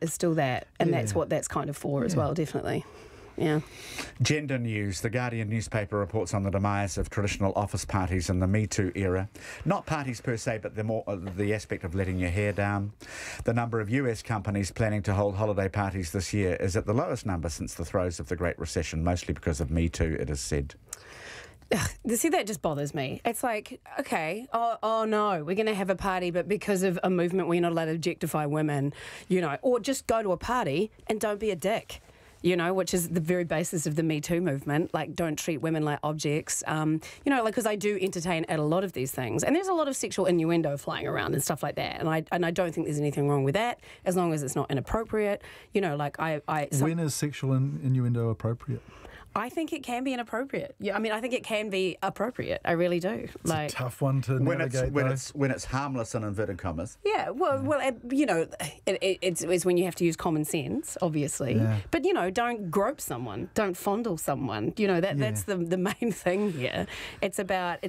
is still that, and that's what that's kind of for as well, definitely. Yeah. Gender news. The Guardian newspaper reports on the demise of traditional office parties in the Me Too era. Not parties per se, but the aspect of letting your hair down. The number of US companies planning to hold holiday parties this year is at the lowest number since the throes of the Great Recession, mostly because of Me Too, it is said. See, that just bothers me. It's like, okay, oh no, we're going to have a party, but because of a movement we're not allowed to objectify women, you know, or just go to a party and don't be a dick. You know, which is the very basis of the Me Too movement. Like, don't treat women like objects. You know, like, because I do entertain at a lot of these things, and there's a lot of sexual innuendo flying around and stuff like that. And I don't think there's anything wrong with that, as long as it's not inappropriate. You know, like when is sexual innuendo appropriate? I think it can be inappropriate. Yeah, I mean, I think it can be appropriate. I really do. It's a tough one to navigate. When it's harmless in inverted commas. Yeah, well, you know, it's when you have to use common sense, obviously. Yeah. But you know, don't grope someone, don't fondle someone. You know, that's the main thing here. It's about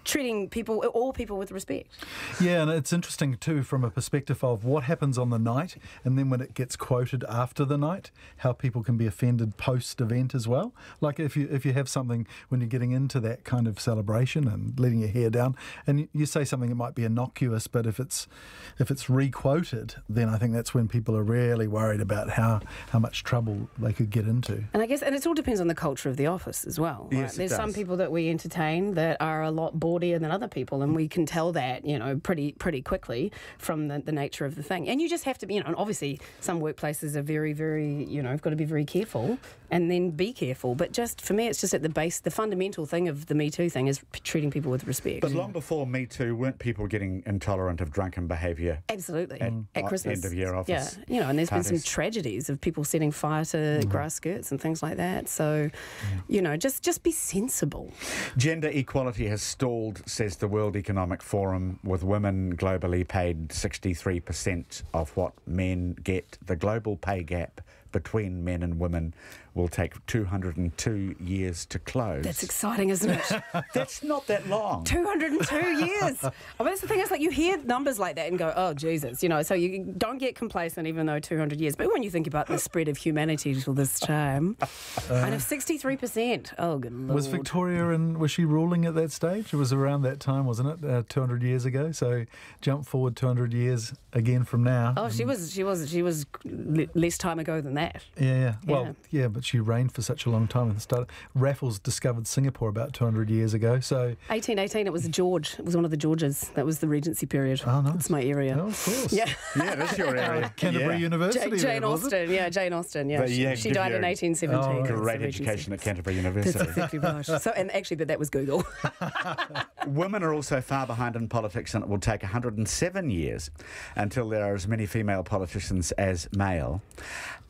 treating all people with respect. Yeah, and it's interesting too from a perspective of what happens on the night and then when it gets quoted after the night, how people can be offended post-event as well. Like if you have something when you're getting into that kind of celebration and letting your hair down, and you say something that might be innocuous, but if it's re-quoted, then I think that's when people are really worried about how much trouble they could get into. And I guess, and it all depends on the culture of the office as well. Right? Yes, There's some people that we entertain that are a lot bawdier than other people, and we can tell that, you know, pretty quickly from the nature of the thing. And you just have to be, you know, and obviously some workplaces are very, very, you know, have got to be very careful and then be careful. But just for me, it's just at the base, the fundamental thing of the Me Too thing is treating people with respect. But long before Me Too, weren't people getting intolerant of drunken behaviour? Absolutely. At Christmas. End of year office. Yeah, you know, and there's been some tragedies of people setting fire to grass skirts and things like that. So, you know, just be sensible. Gender equality has stalled, says the World Economic Forum, with women globally paid 63% of what men get. The global pay gap between men and women will take 202 years to close. That's exciting, isn't it? That's not that long. 202 years. I mean, that's the thing. It's like you hear numbers like that and go, oh, Jesus, you know, so you don't get complacent even though 200 years. But when you think about the spread of humanity till this time, and of 63%, oh, good Lord. Was Victoria, was she ruling at that stage? It was around that time, wasn't it? 200 years ago. So jump forward 200 years again from now. Oh, she was less time ago than that. Yeah. Well, yeah, but she reigned for such a long time at the start. Raffles discovered Singapore about 200 years ago. So 1818, it was George. It was one of the Georges. That was the Regency period. Oh, nice. It's my area. Oh, of course. Yeah. Yeah, that's your area. Canterbury University. Jane Austen. Yeah, Jane Austen. Yeah, she died in 1817. Oh, great education at Canterbury University. That's exactly right. So, and actually, but that was Google. Women are also far behind in politics, and it will take 107 years until there are as many female politicians as male.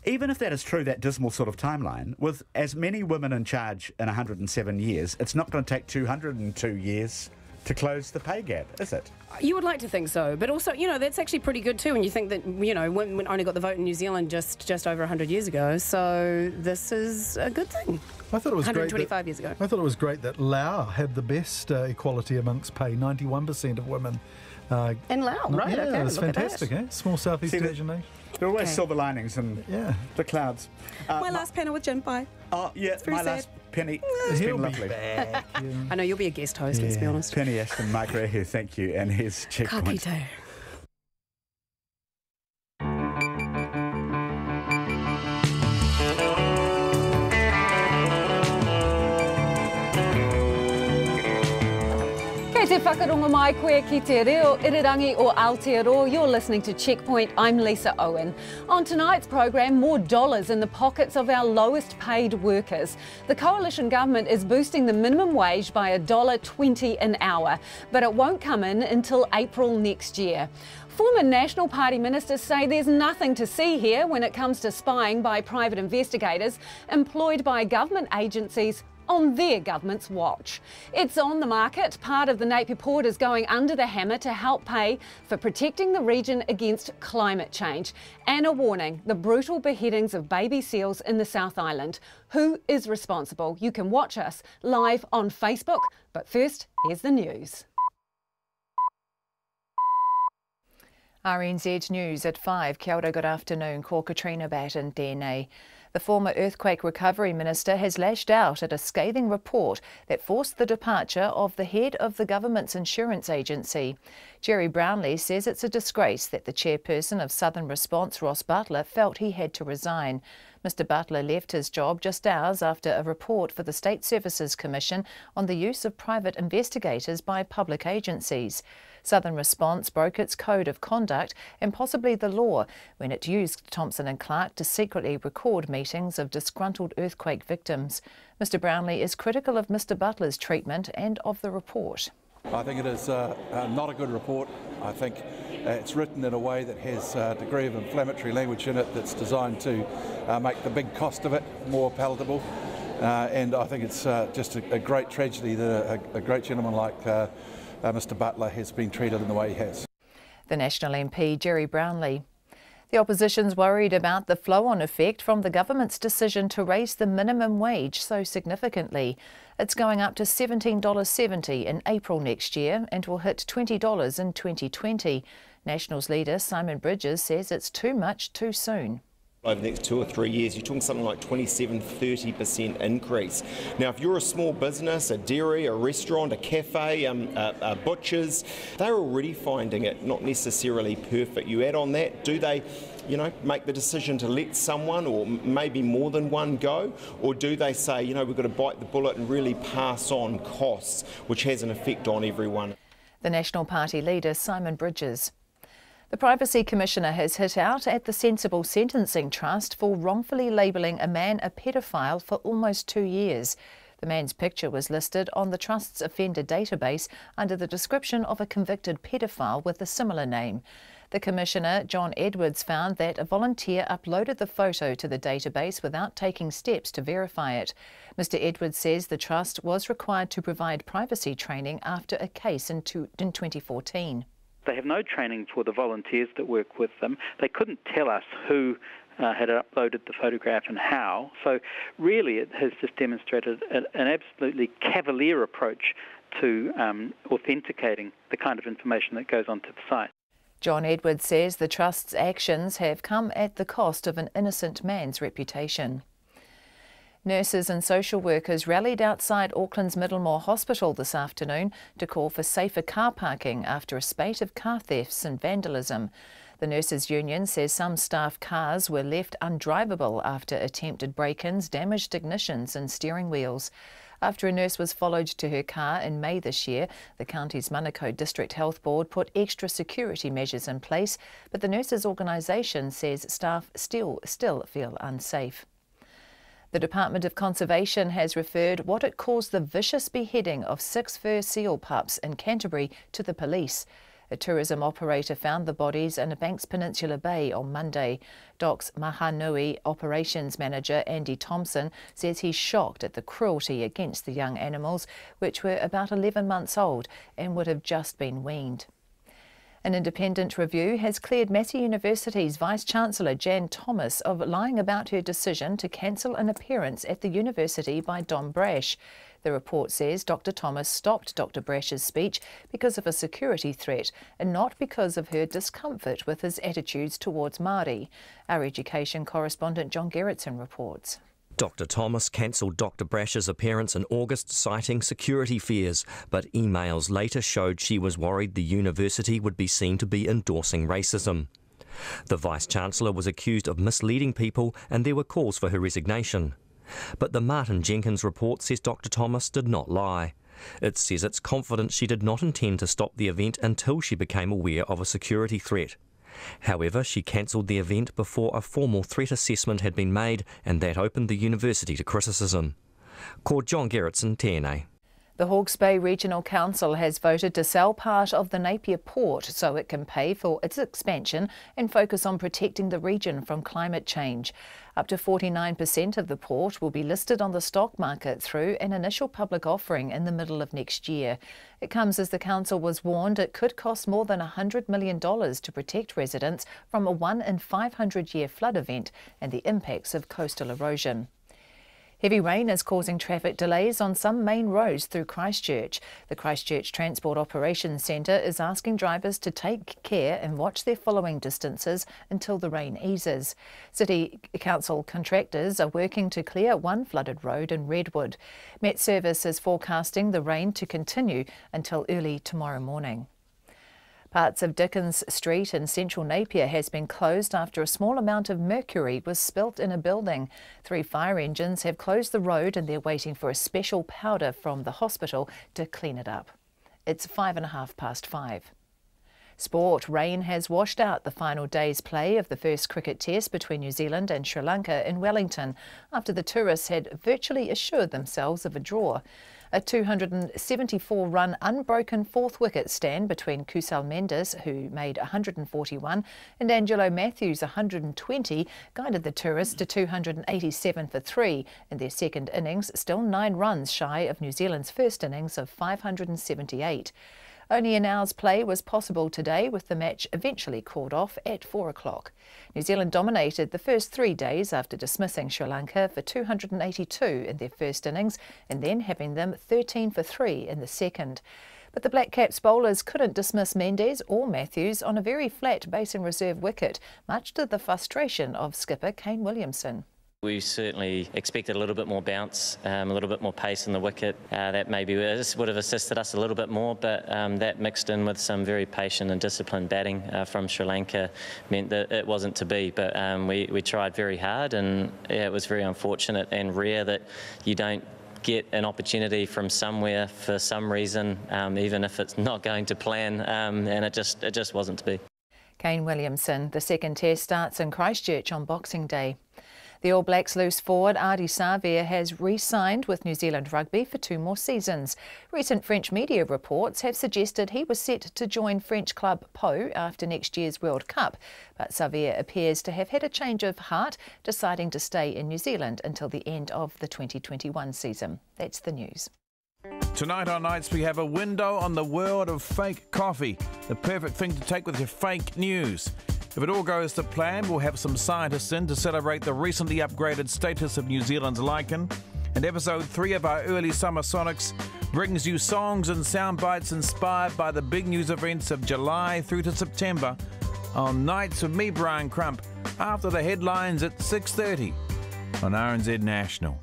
Even if that is true, that dismal sort of timeline, with as many women in charge in 107 years, it's not going to take 202 years to close the pay gap, is it? You would like to think so, but also, you know, that's actually pretty good too when you think that, you know, women only got the vote in New Zealand just over 100 years ago, so this is a good thing. I thought it was 125 years ago. I thought it was great that Laos had the best equality amongst pay, 91% of women. In Laos, right? Yeah, okay, it's fantastic, eh? Small Southeast Asian nation. There are always silver linings in the clouds. My last panel with Jim, bye. Oh, yeah, my last Penny. It's been lovely. Back, yeah. I know you'll be a guest host, let's be honest. Penny Ashton, Mike Ray here, thank you. And here's Checkpoint. Ka kite. Kei te whakarongo mai koe ki te reo irirangi o Aotearoa. You're listening to Checkpoint. I'm Lisa Owen. On tonight's program, more dollars in the pockets of our lowest paid workers. The coalition government is boosting the minimum wage by $1.20 an hour, but it won't come in until April next year. Former National Party ministers say there's nothing to see here when it comes to spying by private investigators employed by government agencies on their government's watch. It's on the market. Part of the Napier Port is going under the hammer to help pay for protecting the region against climate change. And a warning, the brutal beheadings of baby seals in the South Island. Who is responsible? You can watch us live on Facebook, but first, here's the news. RNZ News at 5. Kia ora, good afternoon. Ko Katrina Batten tēnei. The former Earthquake Recovery Minister has lashed out at a scathing report that forced the departure of the head of the government's insurance agency. Jerry Brownlee says it's a disgrace that the chairperson of Southern Response, Ross Butler, felt he had to resign. Mr Butler left his job just hours after a report for the State Services Commission on the use of private investigators by public agencies. Southern Response broke its code of conduct and possibly the law when it used Thompson and Clark to secretly record meetings of disgruntled earthquake victims. Mr Brownlee is critical of Mr Butler's treatment and of the report. I think it is not a good report. I think it's written in a way that has a degree of inflammatory language in it that's designed to make the big cost of it more palatable. And I think it's just a great tragedy that a great gentleman like Mr Butler has been treated in the way he has. The National MP, Jerry Brownlee. The opposition's worried about the flow-on effect from the government's decision to raise the minimum wage so significantly. It's going up to $17.70 in April next year and will hit $20 in 2020. Nationals leader Simon Bridges says it's too much too soon. Over the next 2 or 3 years, you're talking something like 27–30% increase. Now, if you're a small business, a dairy, a restaurant, a cafe, a butchers, they're already finding it not necessarily perfect. You add on that, do they, make the decision to let someone or maybe more than one go? Or do they say, we've got to bite the bullet and really pass on costs, which has an effect on everyone? The National Party leader, Simon Bridges. The Privacy Commissioner has hit out at the Sensible Sentencing Trust for wrongfully labelling a man a paedophile for almost 2 years. The man's picture was listed on the Trust's offender database under the description of a convicted paedophile with a similar name. The Commissioner, John Edwards, found that a volunteer uploaded the photo to the database without taking steps to verify it. Mr Edwards says the Trust was required to provide privacy training after a case in 2014. They have no training for the volunteers that work with them. They couldn't tell us who had uploaded the photograph and how. So really it has just demonstrated an absolutely cavalier approach to authenticating the kind of information that goes onto the site. John Edwards says the Trust's actions have come at the cost of an innocent man's reputation. Nurses and social workers rallied outside Auckland's Middlemore Hospital this afternoon to call for safer car parking after a spate of car thefts and vandalism. The Nurses Union says some staff cars were left undrivable after attempted break-ins damaged ignitions and steering wheels. After a nurse was followed to her car in May this year, the county's Manukau District Health Board put extra security measures in place, but the nurses' organisation says staff still feel unsafe. The Department of Conservation has referred what it calls the vicious beheading of 6 fur seal pups in Canterbury to the police. A tourism operator found the bodies in a Banks Peninsula Bay on Monday. DOC's Mahanui operations manager Andy Thompson says he's shocked at the cruelty against the young animals, which were about 11 months old and would have just been weaned. An independent review has cleared Massey University's Vice-Chancellor Jan Thomas of lying about her decision to cancel an appearance at the university by Dom Brash. The report says Dr Thomas stopped Dr Brash's speech because of a security threat and not because of her discomfort with his attitudes towards Māori. Our education correspondent John Gerritsen reports. Dr Thomas cancelled Dr Brash's appearance in August citing security fears, but emails later showed she was worried the university would be seen to be endorsing racism. The Vice-Chancellor was accused of misleading people and there were calls for her resignation. But the Martin Jenkins report says Dr Thomas did not lie. It says it's confident she did not intend to stop the event until she became aware of a security threat. However, she cancelled the event before a formal threat assessment had been made, and that opened the university to criticism. Ko John Gerritsen, tēnei. The Hawke's Bay Regional Council has voted to sell part of the Napier Port so it can pay for its expansion and focus on protecting the region from climate change. Up to 49% of the port will be listed on the stock market through an initial public offering in the middle of next year. It comes as the council was warned it could cost more than $100 million to protect residents from a 1 in 500-year flood event and the impacts of coastal erosion. Heavy rain is causing traffic delays on some main roads through Christchurch. The Christchurch Transport Operations Centre is asking drivers to take care and watch their following distances until the rain eases. City Council contractors are working to clear one flooded road in Redwood. Met Service is forecasting the rain to continue until early tomorrow morning. Parts of Dickens Street in central Napier has been closed after a small amount of mercury was spilt in a building. 3 fire engines have closed the road and they're waiting for a special powder from the hospital to clean it up. It's 5:05. Sport. Rain has washed out the final day's play of the first cricket test between New Zealand and Sri Lanka in Wellington after the tourists had virtually assured themselves of a draw. A 274-run unbroken fourth wicket stand between Kusal Mendes, who made 141, and Angelo Matthews 120 guided the tourists to 287 for 3 in their second innings, still 9 runs shy of New Zealand's first innings of 578. Only an hour's play was possible today, with the match eventually called off at 4 o'clock. New Zealand dominated the first 3 days after dismissing Sri Lanka for 282 in their first innings and then having them 13 for 3 in the second. But the Black Caps bowlers couldn't dismiss Mendes or Matthews on a very flat basin reserve wicket, much to the frustration of skipper Kane Williamson. We certainly expected a little bit more bounce, a little bit more pace in the wicket. That maybe would have assisted us a little bit more, but that mixed in with some very patient and disciplined batting from Sri Lanka meant that it wasn't to be. But we tried very hard, and it was very unfortunate and rare that you don't get an opportunity from somewhere for some reason, even if it's not going to plan, and it just wasn't to be. Kane Williamson. The second test starts in Christchurch on Boxing Day. The All Blacks loose forward Ardie Savea has re-signed with New Zealand Rugby for 2 more seasons. Recent French media reports have suggested he was set to join French club Pau after next year's World Cup, but Savea appears to have had a change of heart, deciding to stay in New Zealand until the end of the 2021 season. That's the news. Tonight on Nights we have a window on the world of fake coffee, the perfect thing to take with your fake news. If it all goes to plan, we'll have some scientists in to celebrate the recently upgraded status of New Zealand's lichen. And episode 3 of our early summer Sonics brings you songs and sound bites inspired by the big news events of July through to September on Nights with me, Brian Crump, after the headlines at 6:30 on RNZ National.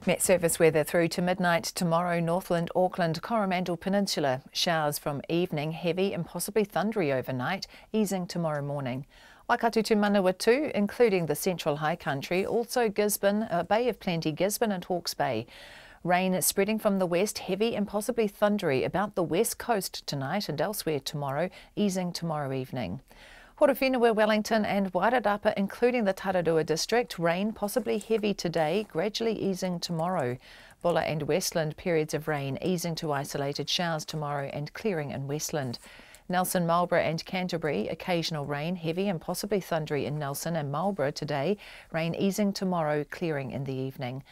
Met Service weather through to midnight tomorrow. Northland, Auckland, Coromandel Peninsula. Showers from evening, heavy and possibly thundery overnight, easing tomorrow morning. Waikato to Manawatu, including the central high country, also Gisborne, Bay of Plenty, Gisborne and Hawke's Bay. Rain spreading from the west, heavy and possibly thundery about the west coast tonight and elsewhere tomorrow, easing tomorrow evening. Horowhenua, Wellington and Wairarapa, including the Tararua district, rain possibly heavy today, gradually easing tomorrow. Bulla and Westland, periods of rain, easing to isolated showers tomorrow and clearing in Westland. Nelson, Marlborough and Canterbury, occasional rain, heavy and possibly thundery in Nelson and Marlborough today, rain easing tomorrow, clearing in the evening.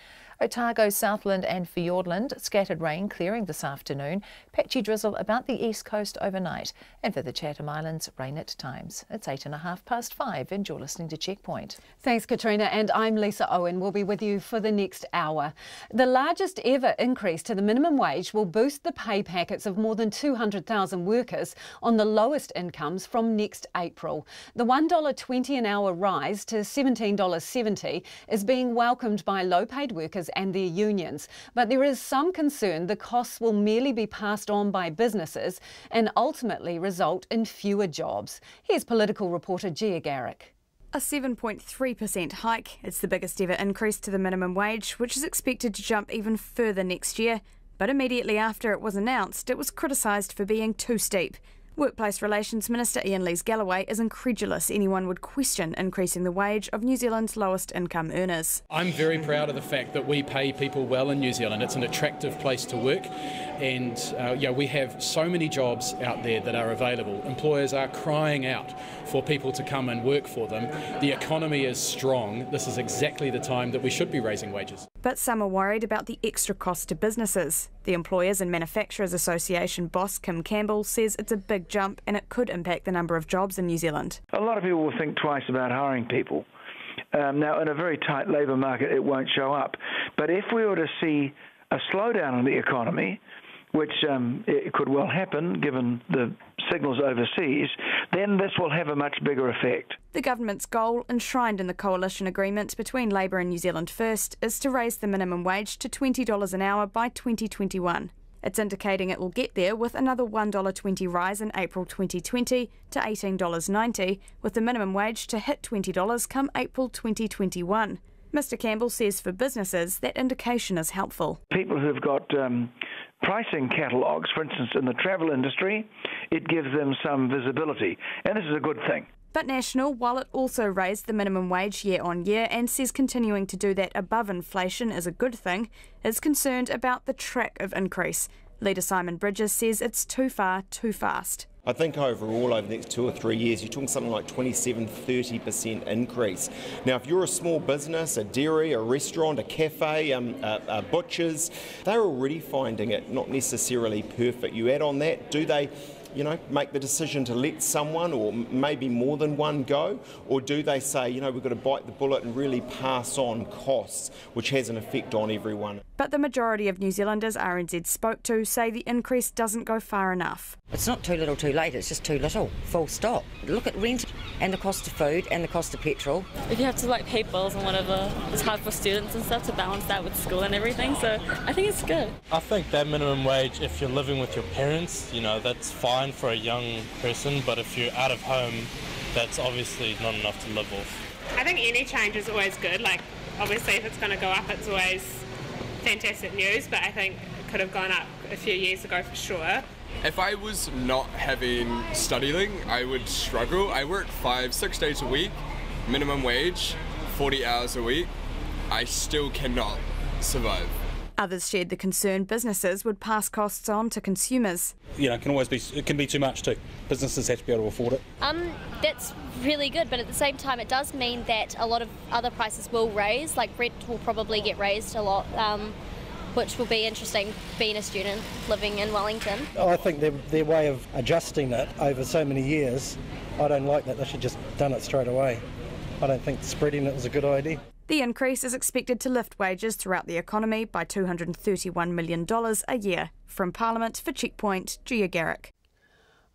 Otago, Southland and Fiordland, scattered rain clearing this afternoon, patchy drizzle about the east coast overnight, and for the Chatham Islands, rain at times. It's 5:08 and you're listening to Checkpoint. Thanks, Katrina, and I'm Lisa Owen. We'll be with you for the next hour. The largest ever increase to the minimum wage will boost the pay packets of more than 200,000 workers on the lowest incomes from next April. The $1.20 an hour rise to $17.70 is being welcomed by low-paid workers and their unions, but there is some concern the costs will merely be passed on by businesses and ultimately result in fewer jobs. Here's political reporter Gia Garrick. A 7.3% hike. It's the biggest ever increase to the minimum wage, which is expected to jump even further next year. But immediately after it was announced, it was criticised for being too steep. Workplace Relations Minister Ian Lees-Galloway is incredulous anyone would question increasing the wage of New Zealand's lowest income earners. I'm very proud of the fact that we pay people well in New Zealand. It's an attractive place to work, and we have so many jobs out there that are available. Employers are crying out for people to come and work for them. The economy is strong. This is exactly the time that we should be raising wages. But some are worried about the extra cost to businesses. The Employers and Manufacturers Association boss Kim Campbell says it's a big jump and it could impact the number of jobs in New Zealand. A lot of people will think twice about hiring people Now, in a very tight labour market, it won't show up. But if we were to see a slowdown in the economy, which it could well happen given the signals overseas, then this will have a much bigger effect. The government's goal, enshrined in the coalition agreement between Labour and New Zealand First, is to raise the minimum wage to $20 an hour by 2021. It's indicating it will get there with another $1.20 rise in April 2020 to $18.90, with the minimum wage to hit $20 come April 2021. Mr Campbell says for businesses that indication is helpful. People who've got pricing catalogues, for instance in the travel industry, it gives them some visibility, and this is a good thing. But National, while it also raised the minimum wage year on year and says continuing to do that above inflation is a good thing, is concerned about the track of increase. Leader Simon Bridges says it's too far, too fast. I think overall over the next 2 or 3 years you're talking something like 27-30% increase. Now if you're a small business, a dairy, a restaurant, a cafe, a butchers, they're already finding it not necessarily perfect. You add on that, do they make the decision to let someone or maybe more than one go? Or do they say, we've got to bite the bullet and really pass on costs, which has an effect on everyone? But the majority of New Zealanders RNZ spoke to say the increase doesn't go far enough. It's not too little too late, it's just too little, full stop. Look at rent and the cost of food and the cost of petrol. If you have to pay bills and whatever, it's hard for students and stuff to balance that with school and everything, so I think it's good. I think that minimum wage, if you're living with your parents, that's fine for a young person, but if you're out of home, that's obviously not enough to live off. I think any change is always good. Obviously if it's going to go up, it's always fantastic news, but I think it could have gone up a few years ago for sure. If I was not having studying, I would struggle. I work 5-6 days a week, minimum wage, 40 hours a week. I still cannot survive. Others shared the concern businesses would pass costs on to consumers. It can be too much too. Businesses have to be able to afford it. That's really good, but at the same time it does mean that a lot of other prices will raise, like rent will probably get raised a lot, which will be interesting being a student living in Wellington. I think their way of adjusting it over so many years, I don't like that. They should just done it straight away. I don't think spreading it was a good idea. The increase is expected to lift wages throughout the economy by $231 million a year. From Parliament for Checkpoint, Gia Garrick.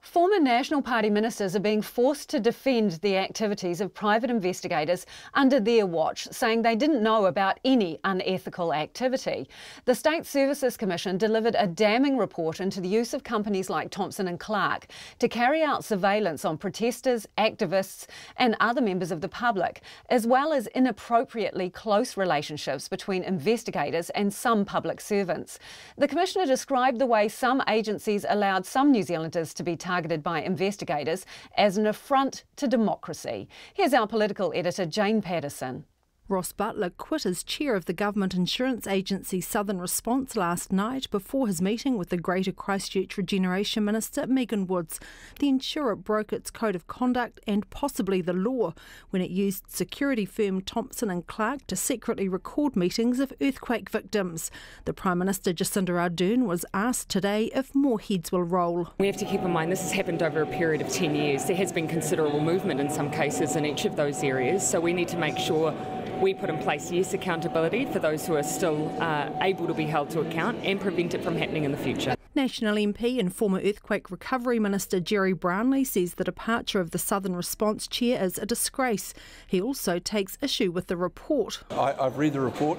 Former National Party ministers are being forced to defend the activities of private investigators under their watch, saying they didn't know about any unethical activity. The State Services Commission delivered a damning report into the use of companies like Thomson and Clark to carry out surveillance on protesters, activists and other members of the public, as well as inappropriately close relationships between investigators and some public servants. The Commissioner described the way some agencies allowed some New Zealanders to be targeted by investigators as an affront to democracy. Here's our political editor, Jane Patterson. Ross Butler quit as chair of the government insurance agency Southern Response last night before his meeting with the Greater Christchurch Regeneration Minister Megan Woods. The insurer broke its code of conduct and possibly the law when it used security firm Thomson and Clark to secretly record meetings of earthquake victims. The Prime Minister Jacinda Ardern was asked today if more heads will roll. We have to keep in mind this has happened over a period of 10 years. There has been considerable movement in some cases in each of those areas, so we need to make sure we put in place, yes, accountability for those who are still able to be held to account and prevent it from happening in the future. National MP and former Earthquake Recovery Minister Jerry Brownlee says the departure of the Southern Response chair is a disgrace. He also takes issue with the report. I've read the report.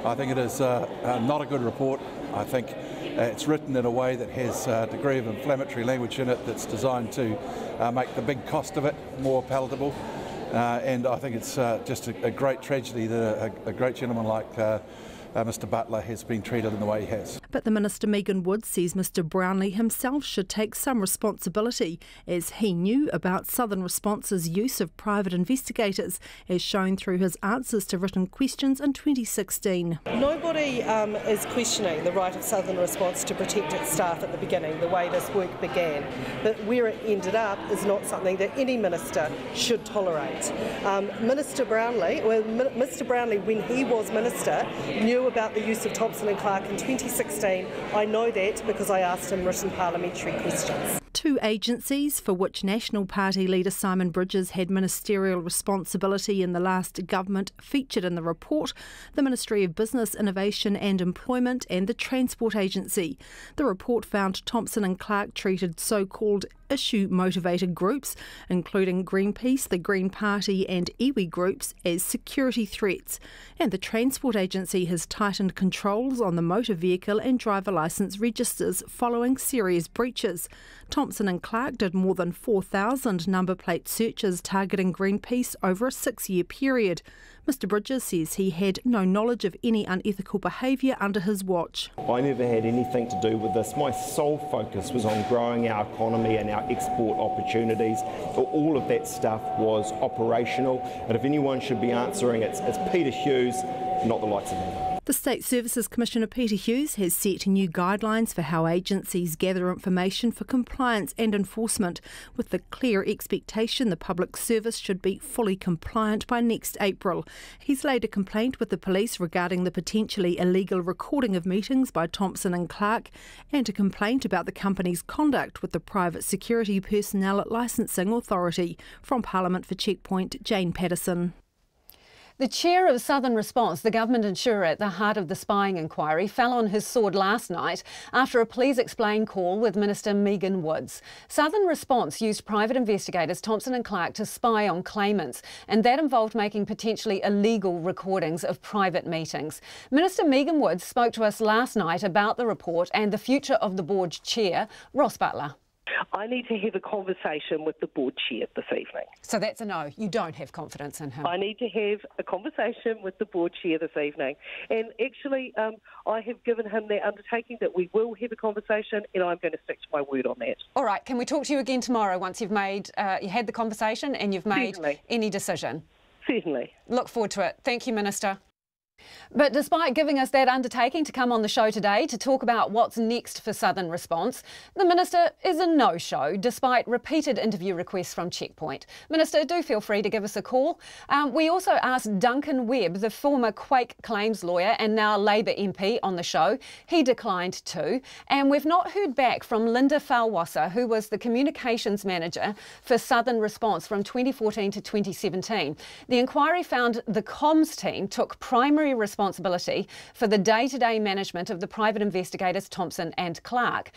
I think it is not a good report. I think it's written in a way that has a degree of inflammatory language in it that's designed to make the big cost of it more palatable. And I think it's just a great tragedy that a great gentleman like Mr Butler has been treated in the way he has. But the Minister Megan Woods says Mr Brownlee himself should take some responsibility, as he knew about Southern Response's use of private investigators, as shown through his answers to written questions in 2016. Nobody is questioning the right of Southern Response to protect its staff at the beginning, the way this work began. But where it ended up is not something that any minister should tolerate. Mr Brownlee, when he was minister, knew about the use of Thomson and Clark in 2016. I know that because I asked him written parliamentary questions. two agencies for which National Party leader Simon Bridges had ministerial responsibility in the last government featured in the report: the Ministry of Business, Innovation and Employment and the Transport Agency. The report found Thompson and Clark treated so-called issue-motivated groups, including Greenpeace, the Green Party and iwi groups, as security threats. And the Transport Agency has tightened controls on the motor vehicle and driver licence registers following serious breaches. Thompson and Clark did more than 4,000 number plate searches targeting Greenpeace over a 6-year period. Mr Bridges says he had no knowledge of any unethical behaviour under his watch. I never had anything to do with this. My sole focus was on growing our economy and our export opportunities. All of that stuff was operational, and if anyone should be answering, it's Peter Hughes, not the likes of me. The State Services Commissioner Peter Hughes has set new guidelines for how agencies gather information for compliance and enforcement, with the clear expectation the public service should be fully compliant by next April. He's laid a complaint with the police regarding the potentially illegal recording of meetings by Thompson and Clark, and a complaint about the company's conduct with the private security personnel licensing authority. From Parliament for Checkpoint, Jane Patterson. The chair of Southern Response, the government insurer at the heart of the spying inquiry, fell on his sword last night after a please explain call with Minister Megan Woods. Southern Response used private investigators Thompson and Clark to spy on claimants, and that involved making potentially illegal recordings of private meetings. Minister Megan Woods spoke to us last night about the report and the future of the board chair, Ross Butler. I need to have a conversation with the board chair this evening. So that's a no. You don't have confidence in him. I need to have a conversation with the board chair this evening. And actually, I have given him that undertaking that we will have a conversation, and I'm going to stick to my word on that. All right. Can we talk to you again tomorrow once you've made, you had the conversation and you've made any decision? Certainly. Look forward to it. Thank you, Minister. But despite giving us that undertaking to come on the show today to talk about what's next for Southern Response, the Minister is a no-show despite repeated interview requests from Checkpoint. Minister, do feel free to give us a call. We also asked Duncan Webb, the former Quake claims lawyer and now Labour MP, on the show. He declined too. And we've not heard back from Linda Falwasser, who was the communications manager for Southern Response from 2014 to 2017. The inquiry found the comms team took primary responsibility for the day-to-day management of the private investigators Thompson and Clark.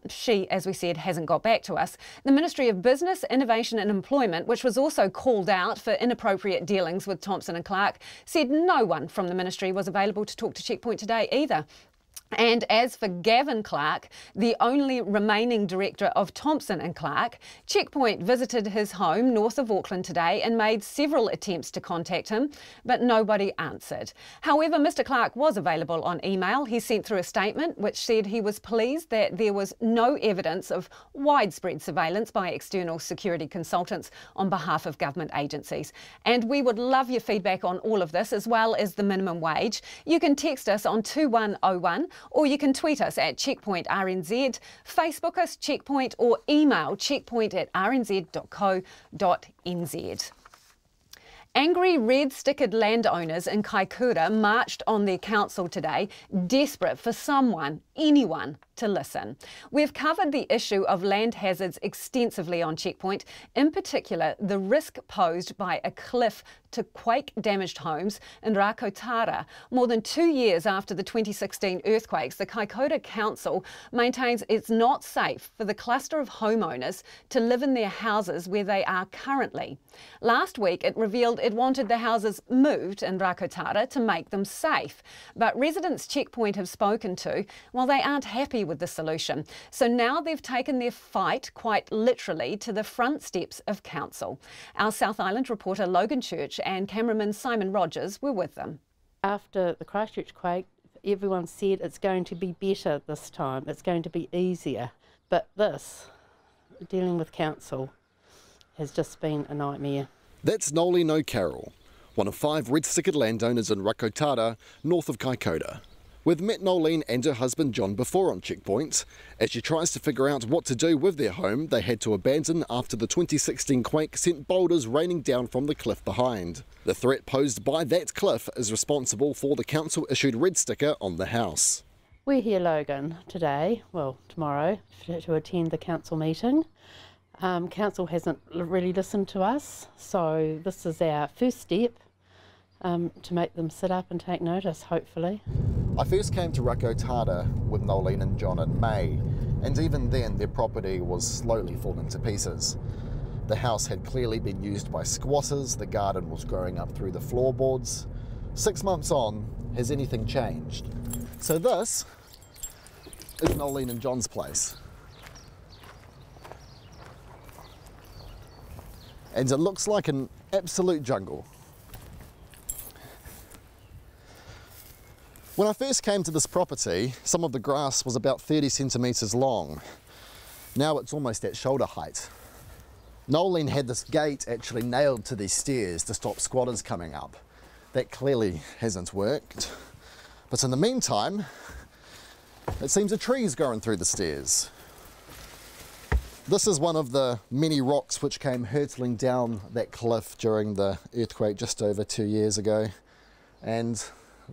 She, as we said, hasn't got back to us. The Ministry of Business, Innovation and Employment, which was also called out for inappropriate dealings with Thompson and Clark, said no one from the ministry was available to talk to Checkpoint today either. And as for Gavin Clark, the only remaining director of Thompson and Clark, Checkpoint visited his home north of Auckland today and made several attempts to contact him, but nobody answered. However, Mr Clark was available on email. He sent through a statement which said he was pleased that there was no evidence of widespread surveillance by external security consultants on behalf of government agencies. And we would love your feedback on all of this, as well as the minimum wage. You can text us on 2101, or you can tweet us at Checkpoint RNZ, Facebook us Checkpoint, or email checkpoint@rnz.co.nz. Angry red-stickered landowners in Kaikoura marched on their council today, desperate for someone, anyone, to listen. We've covered the issue of land hazards extensively on Checkpoint, in particular the risk posed by a cliff to quake-damaged homes in Rakotara. More than 2 years after the 2016 earthquakes, the Kaikoura Council maintains it's not safe for the cluster of homeowners to live in their houses where they are currently. Last week it revealed it wanted the houses moved in Rakotara to make them safe. But residents Checkpoint have spoken to, well, they aren't happy with the solution. So now they've taken their fight quite literally to the front steps of council. Our South Island reporter Logan Church and cameraman Simon Rogers were with them. After the Christchurch quake, everyone said it's going to be better this time, it's going to be easier. But this, dealing with council, has just been a nightmare. That's Noli No Carroll, one of 5 red-stickered landowners in Rakotara, north of Kaikoura. We've met Nolene and her husband John before on Checkpoint. As she tries to figure out what to do with their home they had to abandon after the 2016 quake sent boulders raining down from the cliff behind. The threat posed by that cliff is responsible for the council-issued red sticker on the house. We're here, Logan, today, well, tomorrow, to attend the council meeting. Council hasn't really listened to us, so this is our first step to make them sit up and take notice, hopefully. I first came to Rakotada with Nolene and John in May, and even then their property was slowly falling to pieces. The house had clearly been used by squatters, the garden was growing up through the floorboards. 6 months on, has anything changed? So this is Nolene and John's place. And it looks like an absolute jungle. When I first came to this property, some of the grass was about 30 centimetres long. Now it's almost at shoulder height. Nolene had this gate actually nailed to these stairs to stop squatters coming up. That clearly hasn't worked. But in the meantime, it seems a tree's growing through the stairs. This is one of the many rocks which came hurtling down that cliff during the earthquake just over 2 years ago. And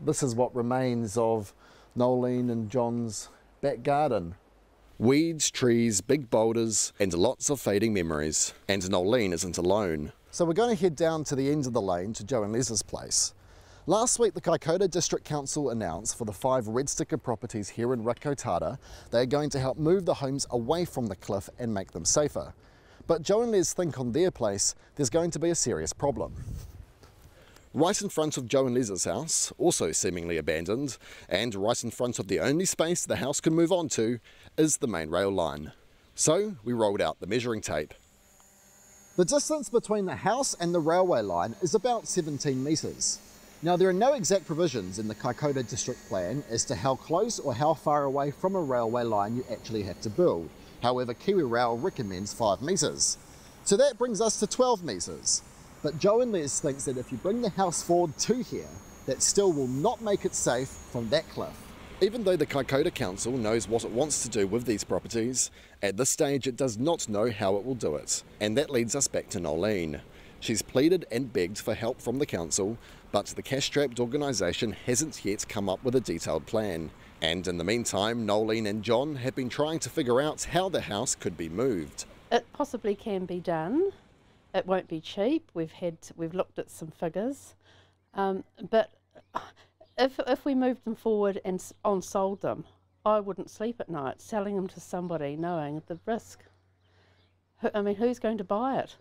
this is what remains of Nolene and John's back garden. Weeds, trees, big boulders, and lots of fading memories. And Nolene isn't alone. So we're going to head down to the end of the lane to Joe and Les's place. Last week, the Kaikoura District Council announced for the 5 red sticker properties here in Rakotada, they are going to help move the homes away from the cliff and make them safer. But Joe and Les think on their place, there's going to be a serious problem. Right in front of Joe and Les's house, also seemingly abandoned, and right in front of the only space the house can move on to, is the main rail line. So we rolled out the measuring tape. The distance between the house and the railway line is about 17 metres. Now there are no exact provisions in the Kaikoura District Plan as to how close or how far away from a railway line you actually have to build. However, Kiwi Rail recommends 5 metres. So that brings us to 12 metres. But Joe and Les thinks that if you bring the house forward to here, that still will not make it safe from that cliff. Even though the Kaikoura Council knows what it wants to do with these properties, at this stage it does not know how it will do it. And that leads us back to Nolene. She's pleaded and begged for help from the council, but the cash-strapped organisation hasn't yet come up with a detailed plan. And in the meantime, Nolene and John have been trying to figure out how the house could be moved. It possibly can be done. It won't be cheap. We've looked at some figures, but if we moved them forward and on-sold them, I wouldn't sleep at night selling them to somebody knowing the risk. I mean, who's going to buy it?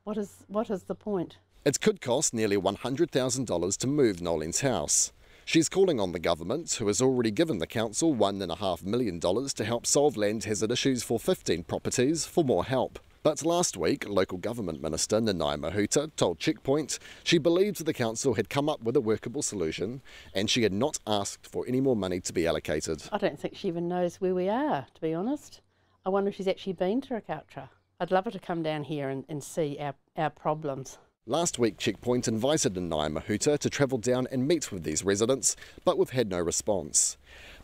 What is the point? It could cost nearly $100,000 to move Nolene's house. She's calling on the government, who has already given the council $1.5 million to help solve land hazard issues for 15 properties, for more help. But last week, local government minister Nanaia Mahuta told Checkpoint she believed the council had come up with a workable solution and she had not asked for any more money to be allocated. I don't think she even knows where we are, to be honest. I wonder if she's actually been to Rakautra. I'd love her to come down here and see our problems. Last week, Checkpoint invited Nanaia Mahuta to travel down and meet with these residents, but we've had no response.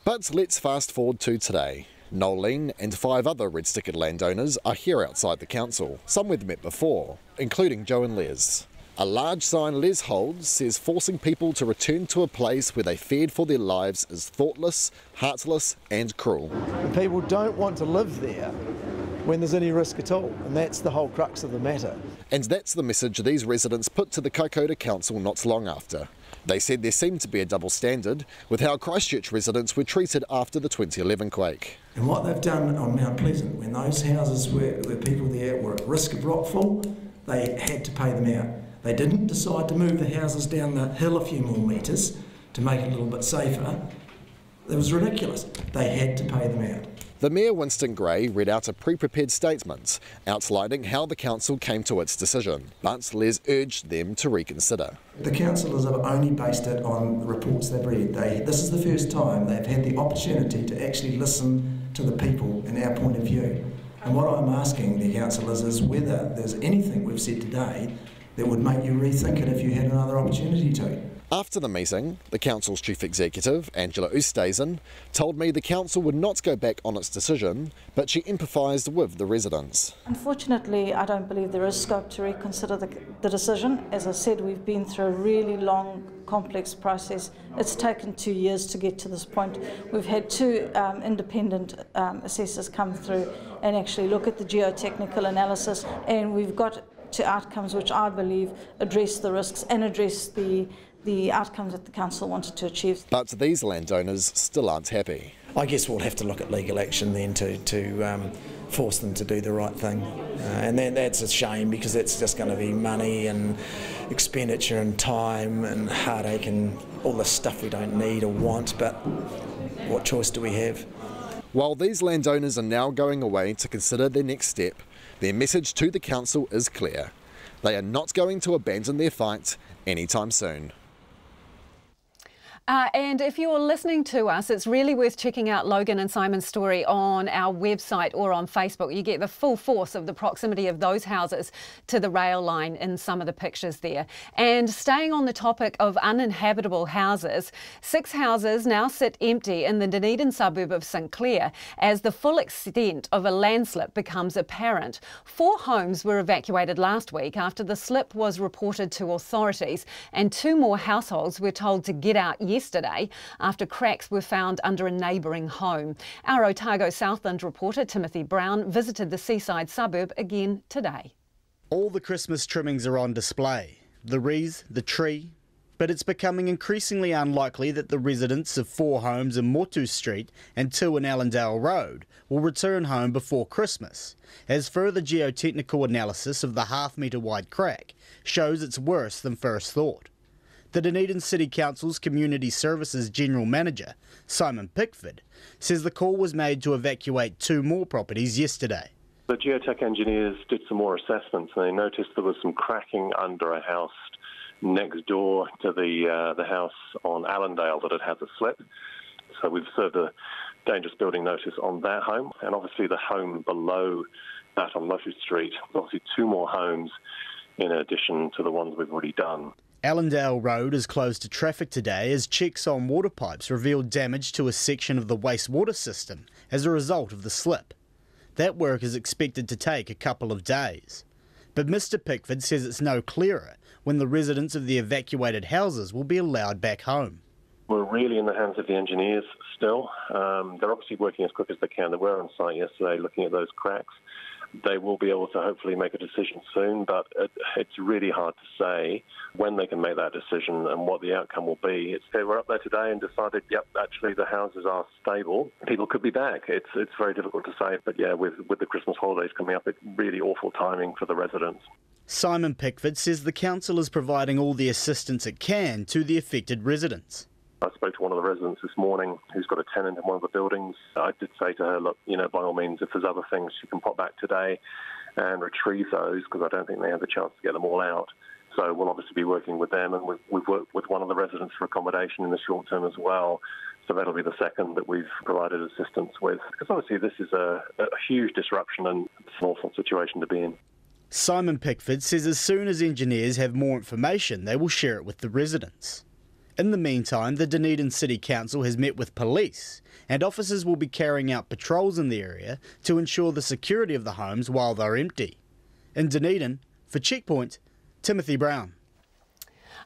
But let's fast forward to today. Nolene and 5 other red-stickered landowners are here outside the council. Some we've met before, including Joe and Les. A large sign Les holds says forcing people to return to a place where they feared for their lives is thoughtless, heartless and cruel. People don't want to live there when there's any risk at all, and that's the whole crux of the matter. And that's the message these residents put to the Kaikoura Council not long after. They said there seemed to be a double standard with how Christchurch residents were treated after the 2011 quake. And what they've done on Mount Pleasant, when those houses where people there were at risk of rockfall, they had to pay them out. They didn't decide to move the houses down the hill a few more metres to make it a little bit safer. It was ridiculous. They had to pay them out. The Mayor Winston Gray read out a pre-prepared statement outlining how the council came to its decision, but Les urged them to reconsider. The councillors have only based it on the reports they've read. This is the first time they've had the opportunity to actually listen to the people and our point of view. And what I'm asking the councillors is whether there's anything we've said today that would make you rethink it if you had another opportunity to. After the meeting, the council's chief executive, Angela Oosthuizen, told me the council would not go back on its decision, but she empathised with the residents. Unfortunately, I don't believe there is scope to reconsider the decision. As I said, we've been through a really long, complex process. It's taken 2 years to get to this point. We've had two independent assessors come through and actually look at the geotechnical analysis, and we've got to outcomes which I believe address the risks and address the outcomes that the council wanted to achieve. But these landowners still aren't happy. I guess we'll have to look at legal action then to force them to do the right thing. And then that's a shame, because it's just going to be money and expenditure and time and heartache and all the stuff we don't need or want, but what choice do we have? While these landowners are now going away to consider their next step, their message to the council is clear. They are not going to abandon their fight anytime soon. And if you're listening to us, it's really worth checking out Logan and Simon's story on our website or on Facebook. You get the full force of the proximity of those houses to the rail line in some of the pictures there. And staying on the topic of uninhabitable houses, 6 houses now sit empty in the Dunedin suburb of St Clair as the full extent of a landslip becomes apparent. 4 homes were evacuated last week after the slip was reported to authorities, and 2 more households were told to get out yesterday after cracks were found under a neighbouring home. Our Otago Southland reporter Timothy Brown visited the seaside suburb again today. All the Christmas trimmings are on display, the wreath, the tree, but it's becoming increasingly unlikely that the residents of 4 homes in Motu Street and 2 in Allendale Road will return home before Christmas, as further geotechnical analysis of the half-metre wide crack shows it's worse than first thought. The Dunedin City Council's Community Services General Manager, Simon Pickford, says the call was made to evacuate 2 more properties yesterday. The geotech engineers did some more assessments, and they noticed there was some cracking under a house next door to the house on Allendale that had the slip. So we've served a dangerous building notice on that home, and obviously the home below that on Motu Street, obviously 2 more homes in addition to the ones we've already done. Allendale Road is closed to traffic today as checks on water pipes revealed damage to a section of the wastewater system as a result of the slip. That work is expected to take a couple of days. But Mr Pickford says it's no clearer when the residents of the evacuated houses will be allowed back home. We're really in the hands of the engineers still. They're obviously working as quick as they can. They were on site yesterday looking at those cracks. They will be able to hopefully make a decision soon, but it's really hard to say when they can make that decision and what the outcome will be. They were up there today and decided, yep, actually the houses are stable. People could be back. It's very difficult to say, but yeah, with the Christmas holidays coming up, it's really awful timing for the residents. Simon Pickford says the council is providing all the assistance it can to the affected residents. I spoke to one of the residents this morning who's got a tenant in one of the buildings. I did say to her, look, by all means, if there's other things, she can pop back today and retrieve those, because I don't think they have the chance to get them all out. So we'll obviously be working with them, and we've worked with one of the residents for accommodation in the short term as well. So that'll be the second that we've provided assistance with, because obviously this is a huge disruption and it's an awful situation to be in. Simon Pickford says as soon as engineers have more information, they will share it with the residents. In the meantime, the Dunedin City Council has met with police, and officers will be carrying out patrols in the area to ensure the security of the homes while they're empty. In Dunedin, for Checkpoint, Timothy Brown.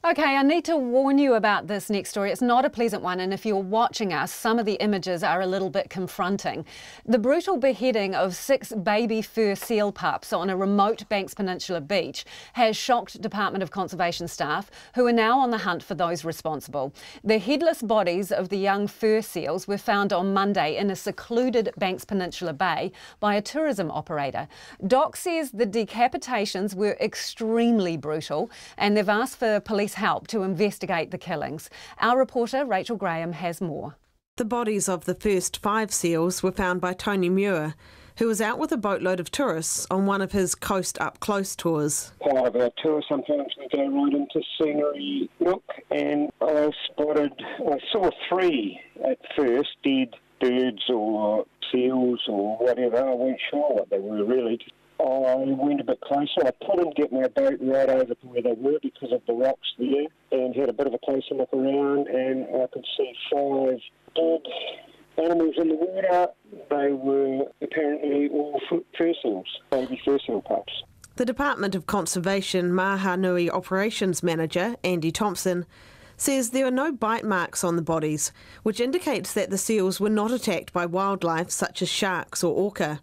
OK, I need to warn you about this next story. It's not a pleasant one, and if you're watching us, some of the images are a little bit confronting. The brutal beheading of 6 baby fur seal pups on a remote Banks Peninsula beach has shocked Department of Conservation staff, who are now on the hunt for those responsible. The headless bodies of the young fur seals were found on Monday in a secluded Banks Peninsula bay by a tourism operator. Doc says the decapitations were extremely brutal, and they've asked for police help to investigate the killings. Our reporter Rachel Graham has more. The bodies of the first 5 seals were found by Tony Muir, who was out with a boatload of tourists on one of his Coast Up Close tours. Part of our tour, sometimes we go right into Scenery Nook, and I saw 3 at first, dead birds or seals or whatever. I wasn't sure what they were really. I went a bit closer. I put in couldn't get my boat right over to where they were because of the rocks there, and had a bit of a closer look around, and I could see 5 dead animals in the water. They were apparently all fur seals, baby fur seal pups. The Department of Conservation Mahanui Operations Manager, Andy Thompson, says there are no bite marks on the bodies, which indicates that the seals were not attacked by wildlife such as sharks or orca.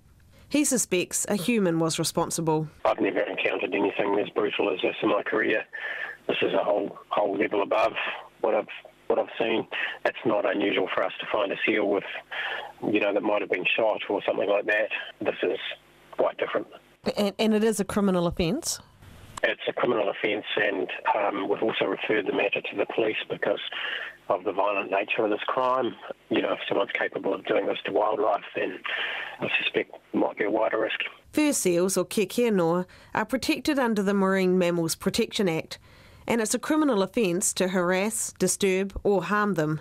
He suspects a human was responsible. I've never encountered anything as brutal as this in my career. This is a whole level above what I've seen. It's not unusual for us to find a seal with, that might have been shot or something like that. This is quite different. And it is a criminal offence? It's a criminal offence, and we've also referred the matter to the police because of the violent nature of this crime. If someone's capable of doing this to wildlife, then I suspect there might be a wider risk. Fur seals, or kekenoa, are protected under the Marine Mammals Protection Act, and it's a criminal offence to harass, disturb or harm them.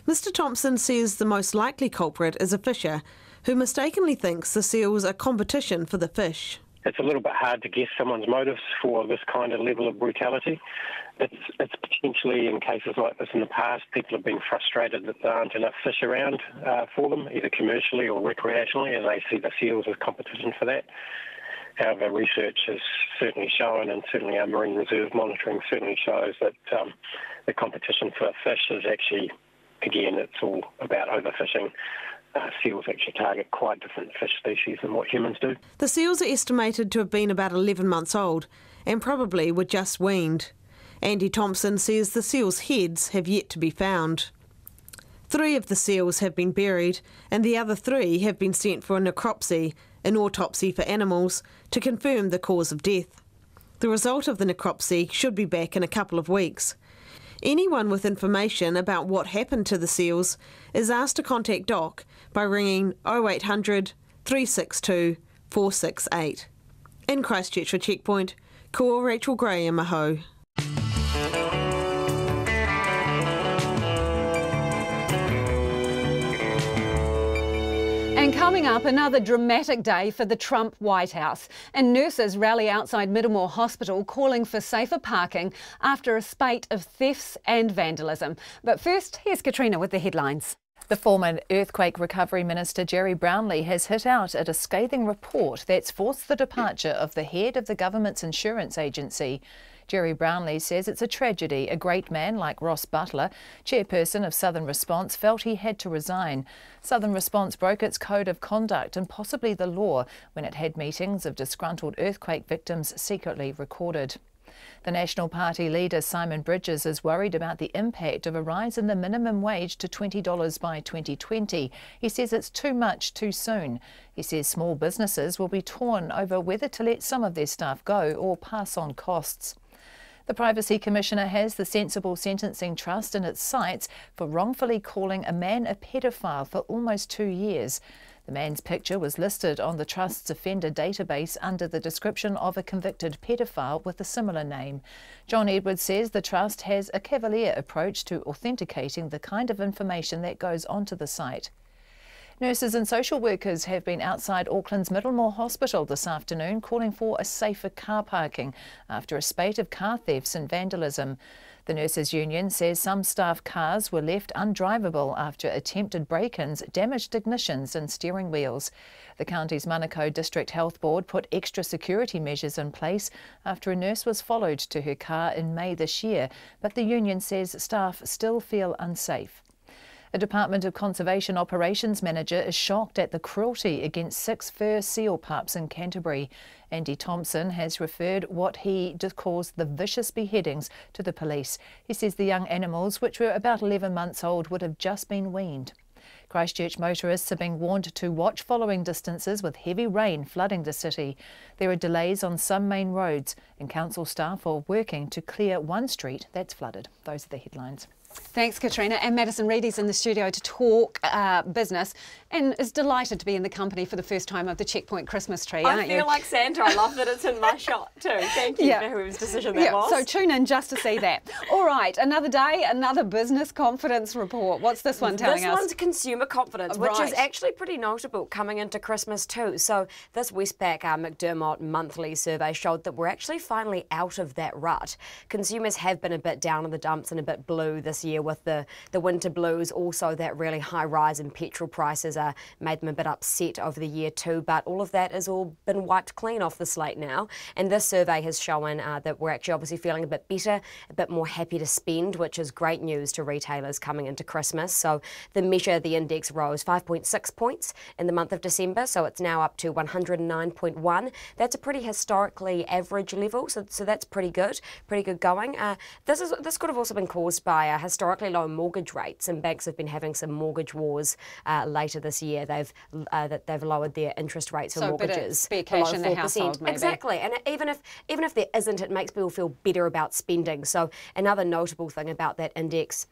Mr Thompson says the most likely culprit is a fisher who mistakenly thinks the seals are competition for the fish. It's a little bit hard to guess someone's motives for this kind of level of brutality. It's potentially, in cases like this in the past, people have been frustrated that there aren't enough fish around for them, either commercially or recreationally, and they see the seals as competition for that. However, research has certainly shown, and certainly our marine reserve monitoring certainly shows that the competition for fish is actually, again, it's all about overfishing. Seals actually target quite different fish species than what humans do. The seals are estimated to have been about 11 months old and probably were just weaned. Andy Thompson says the seals' heads have yet to be found. 3 of the seals have been buried and the other 3 have been sent for a necropsy, an autopsy for animals, to confirm the cause of death. The result of the necropsy should be back in a couple of weeks. Anyone with information about what happened to the seals is asked to contact DOC by ringing 0800 362 468. In Christchurch for Checkpoint, ko Rachel Gray and Maho. And coming up, another dramatic day for the Trump White House. And nurses rally outside Middlemore Hospital calling for safer parking after a spate of thefts and vandalism. But first, here's Katrina with the headlines. The former Earthquake Recovery Minister Jerry Brownlee has hit out at a scathing report that's forced the departure of the head of the government's insurance agency. Jerry Brownlee says it's a tragedy. A great man like Ross Butler, chairperson of Southern Response, felt he had to resign. Southern Response broke its code of conduct and possibly the law when it had meetings of disgruntled earthquake victims secretly recorded. The National Party leader Simon Bridges is worried about the impact of a rise in the minimum wage to $20 by 2020. He says it's too much too soon. He says small businesses will be torn over whether to let some of their staff go or pass on costs. The Privacy Commissioner has the Sensible Sentencing Trust in its sights for wrongfully calling a man a paedophile for almost 2 years. The man's picture was listed on the Trust's offender database under the description of a convicted paedophile with a similar name. John Edwards says the Trust has a cavalier approach to authenticating the kind of information that goes onto the site. Nurses and social workers have been outside Auckland's Middlemore Hospital this afternoon calling for a safer car parking after a spate of car thefts and vandalism. The Nurses Union says some staff cars were left undrivable after attempted break-ins damaged ignitions and steering wheels. The county's Manukau District Health Board put extra security measures in place after a nurse was followed to her car in May this year, but the union says staff still feel unsafe. A Department of Conservation Operations Manager is shocked at the cruelty against 6 fur seal pups in Canterbury. Andy Thompson has referred what he calls the vicious beheadings to the police. He says the young animals, which were about 11 months old, would have just been weaned. Christchurch motorists are being warned to watch following distances with heavy rain flooding the city. There are delays on some main roads and council staff are working to clear one street that's flooded. Those are the headlines. Thanks, Katrina. And Madison Reedy's in the studio to talk business and is delighted to be in the company for the first time of the Checkpoint Christmas tree, aren't you? I feel like Santa. I love that it's in my shot too. Thank you for whose decision that was. So tune in just to see that. All right, another day, another business confidence report. What's this one telling us? This one's consumer consumer confidence, which is actually pretty notable coming into Christmas too. So this Westpac McDermott monthly survey showed that we're actually finally out of that rut. Consumers have been a bit down in the dumps and a bit blue this year with the winter blues. Also, that really high rise in petrol prices made them a bit upset over the year too. But all of that has all been wiped clean off the slate now. And this survey has shown that we're actually obviously feeling a bit better, a bit more happy to spend, which is great news to retailers coming into Christmas. So the measure, the index rose 5.6 points in the month of December, so it's now up to 109.1. That's a pretty historically average level, so that's pretty good going. This could have also been caused by historically low mortgage rates, and banks have been having some mortgage wars later this year. They've lowered their interest rates for mortgages. Spare cash in the household, maybe. Exactly, and even if there isn't, it makes people feel better about spending. So another notable thing about that index,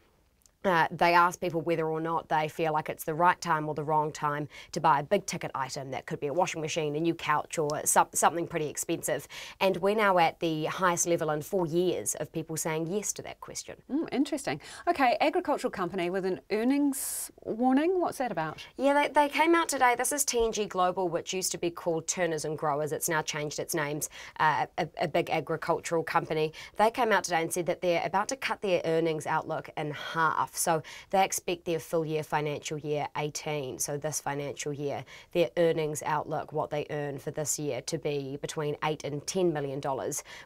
they ask people whether or not they feel like it's the right time or the wrong time to buy a big ticket item. That could be a washing machine, a new couch, or something pretty expensive. And we're now at the highest level in 4 years of people saying yes to that question. Interesting. Okay, agricultural company with an earnings warning. What's that about? Yeah, they came out today. This is TNG Global, which used to be called Turners and Growers. It's now changed its names, a big agricultural company. They came out today and said that they're about to cut their earnings outlook in half. So they expect their full year financial year 18, so this financial year, their earnings outlook, what they earn for this year, to be between $8 and $10 million,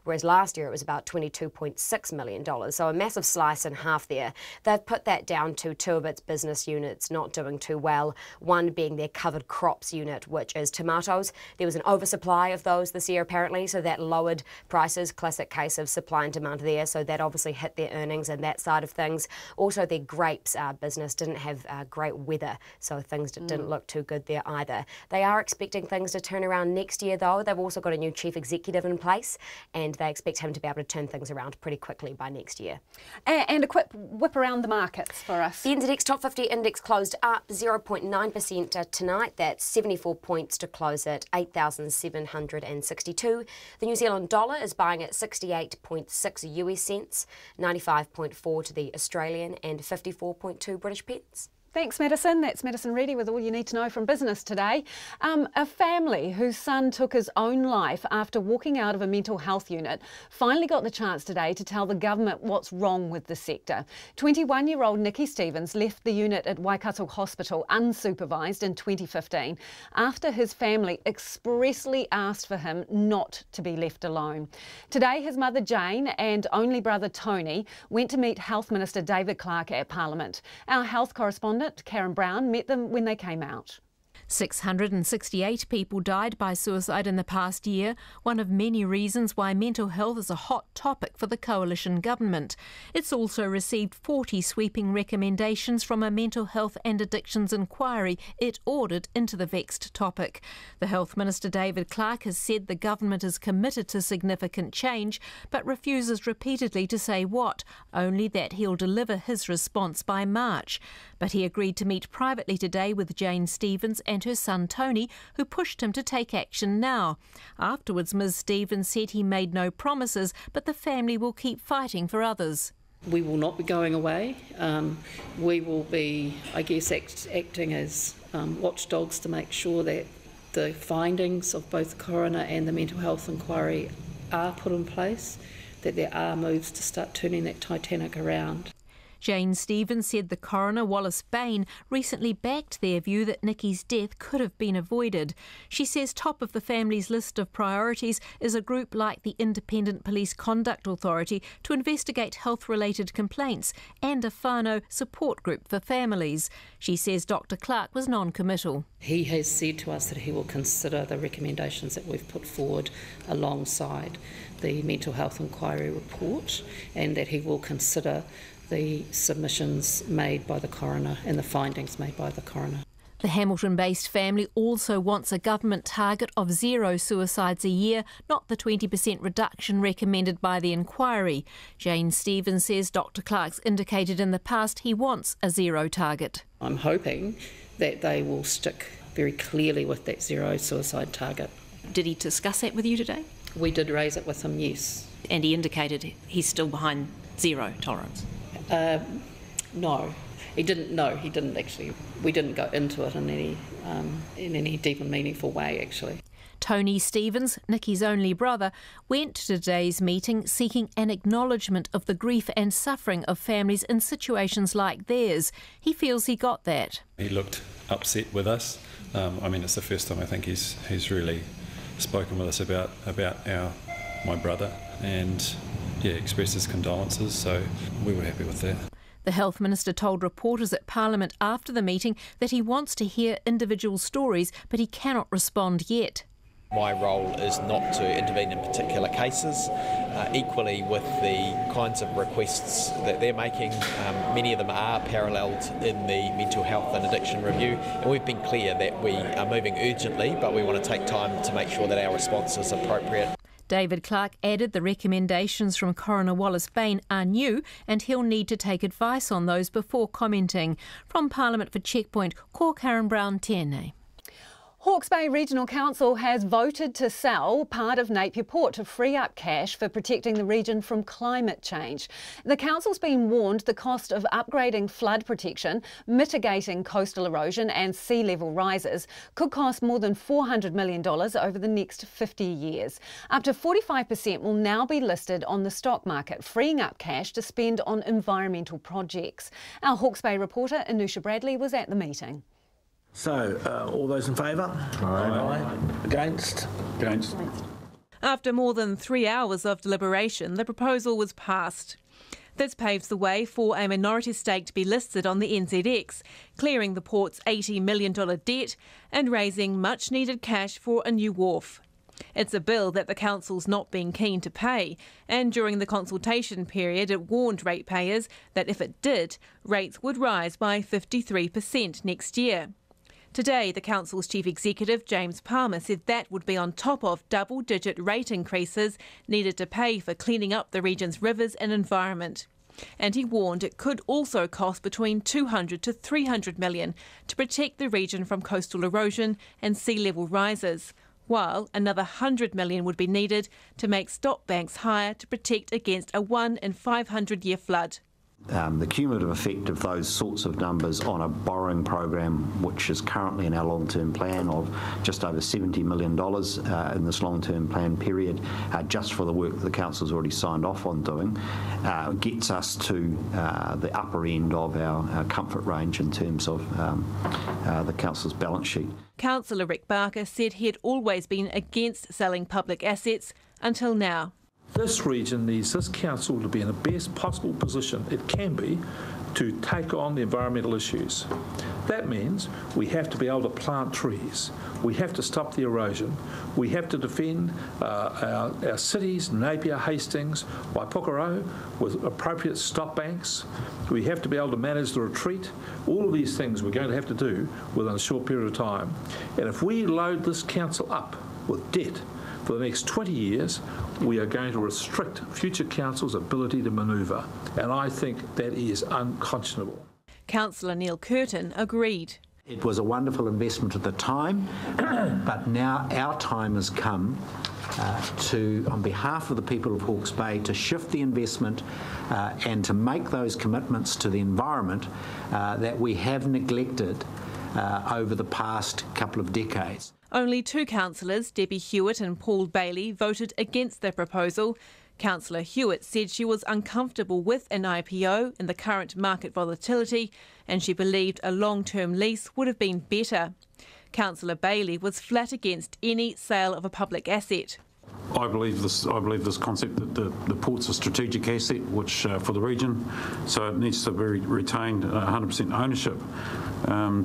whereas last year it was about $22.6 million. So a massive slice in half there. They've put that down to two of its business units not doing too well, one being their covered crops unit, which is tomatoes. There was an oversupply of those this year apparently, so that lowered prices, classic case of supply and demand there, so that obviously hit their earnings and that side of things. Also, their grapes business didn't have great weather, so things didn't look too good there either. They are expecting things to turn around next year though. They've also got a new chief executive in place, and they expect him to be able to turn things around pretty quickly by next year. And a quick whip around the markets for us. The NZX Top 50 Index closed up 0.9% tonight. That's 74 points to close at 8,762. The New Zealand dollar is buying at 68.6 US cents, 95.4 to the Australian, and 54.2 British pence. Thanks, Madison. That's Madison Reedy with all you need to know from business today. A family whose son took his own life after walking out of a mental health unit finally got the chance today to tell the government what's wrong with the sector. 21-year-old Nicky Stevens left the unit at Waikato Hospital unsupervised in 2015 after his family expressly asked for him not to be left alone. Today, his mother Jane and only brother Tony went to meet Health Minister David Clark at Parliament. Our health correspondent Karen Brown met them when they came out. 668 people died by suicide in the past year, one of many reasons why mental health is a hot topic for the coalition government. It's also received 40 sweeping recommendations from a mental health and addictions inquiry it ordered into the vexed topic. The Health Minister David Clark has said the government is committed to significant change, but refuses repeatedly to say what, only that he'll deliver his response by March. But he agreed to meet privately today with Jane Stevens and her son Tony, who pushed him to take action now. Afterwards, Ms Stevens said he made no promises, but the family will keep fighting for others. We will not be going away. We will be, I guess, acting as watchdogs to make sure that the findings of both the coroner and the mental health inquiry are put in place, that there are moves to start turning that Titanic around. Jane Stevens said the coroner, Wallace Bain, recently backed their view that Nicky's death could have been avoided. She says top of the family's list of priorities is a group like the Independent Police Conduct Authority to investigate health-related complaints and a whānau support group for families. She says Dr Clark was non-committal. He has said to us that he will consider the recommendations that we've put forward alongside the mental health inquiry report, and that he will consider the submissions made by the coroner and the findings made by the coroner. The Hamilton-based family also wants a government target of 0 suicides a year, not the 20% reduction recommended by the inquiry. Jane Stevens says Dr Clark's indicated in the past he wants a 0 target. I'm hoping that they will stick very clearly with that 0 suicide target. Did he discuss that with you today? We did raise it with him, yes. And he indicated he's still behind 0 tolerance? No, he didn't. No, he didn't actually. We didn't go into it in any deep and meaningful way, actually. Tony Stevens, Nicky's only brother, went to today's meeting seeking an acknowledgement of the grief and suffering of families in situations like theirs. He feels he got that. He looked upset with us. It's the first time I think he's really spoken with us about my brother, and expressed his condolences, so we were happy with that. The Health Minister told reporters at Parliament after the meeting that he wants to hear individual stories, but he cannot respond yet. My role is not to intervene in particular cases. Equally, with the kinds of requests that they're making, many of them are paralleled in the mental health and addiction review, and we've been clear that we are moving urgently, but we want to take time to make sure that our response is appropriate. David Clark added the recommendations from Coroner Wallace Bain are new and he'll need to take advice on those before commenting. From Parliament for Checkpoint, ko Karen Brown, TNA. Hawke's Bay Regional Council has voted to sell part of Napier Port to free up cash for protecting the region from climate change. The council's been warned the cost of upgrading flood protection, mitigating coastal erosion and sea level rises could cost more than $400 million over the next 50 years. Up to 45% will now be listed on the stock market, freeing up cash to spend on environmental projects. Our Hawke's Bay reporter Anusha Bradley was at the meeting. So, all those in favour? Aye. Against? Against. After more than 3 hours of deliberation, the proposal was passed. This paves the way for a minority stake to be listed on the NZX, clearing the port's $80 million debt and raising much-needed cash for a new wharf. It's a bill that the council's not been keen to pay, and during the consultation period it warned ratepayers that if it did, rates would rise by 53% next year. Today, the council's chief executive, James Palmer, said that would be on top of double-digit rate increases needed to pay for cleaning up the region's rivers and environment. And he warned it could also cost between $200 to $300 million to protect the region from coastal erosion and sea level rises, while another $100 million would be needed to make stop banks higher to protect against a 1 in 500-year flood. The cumulative effect of those sorts of numbers on a borrowing program, which is currently in our long-term plan of just over $70 million in this long-term plan period, just for the work that the council's already signed off on doing, gets us to the upper end of our comfort range in terms of the council's balance sheet. Councillor Rick Barker said he had always been against selling public assets until now. This region needs this council to be in the best possible position it can be to take on the environmental issues. That means we have to be able to plant trees, we have to stop the erosion, we have to defend our cities, Napier, Hastings, Waipokoro, with appropriate stop banks. We have to be able to manage the retreat. All of these things we're going to have to do within a short period of time. And if we load this council up with debt for the next 20 years, we are going to restrict future councils' ability to manoeuvre, and I think that is unconscionable. Councillor Neil Curtin agreed. It was a wonderful investment at the time, but now our time has come on behalf of the people of Hawke's Bay, to shift the investment and to make those commitments to the environment that we have neglected over the past couple of decades. Only two councillors, Debbie Hewitt and Paul Bailey, voted against the proposal. Councillor Hewitt said she was uncomfortable with an IPO in the current market volatility, and she believed a long-term lease would have been better. Councillor Bailey was flat against any sale of a public asset. I believe this concept that the port's a strategic asset which for the region, so it needs to be retained 100% ownership.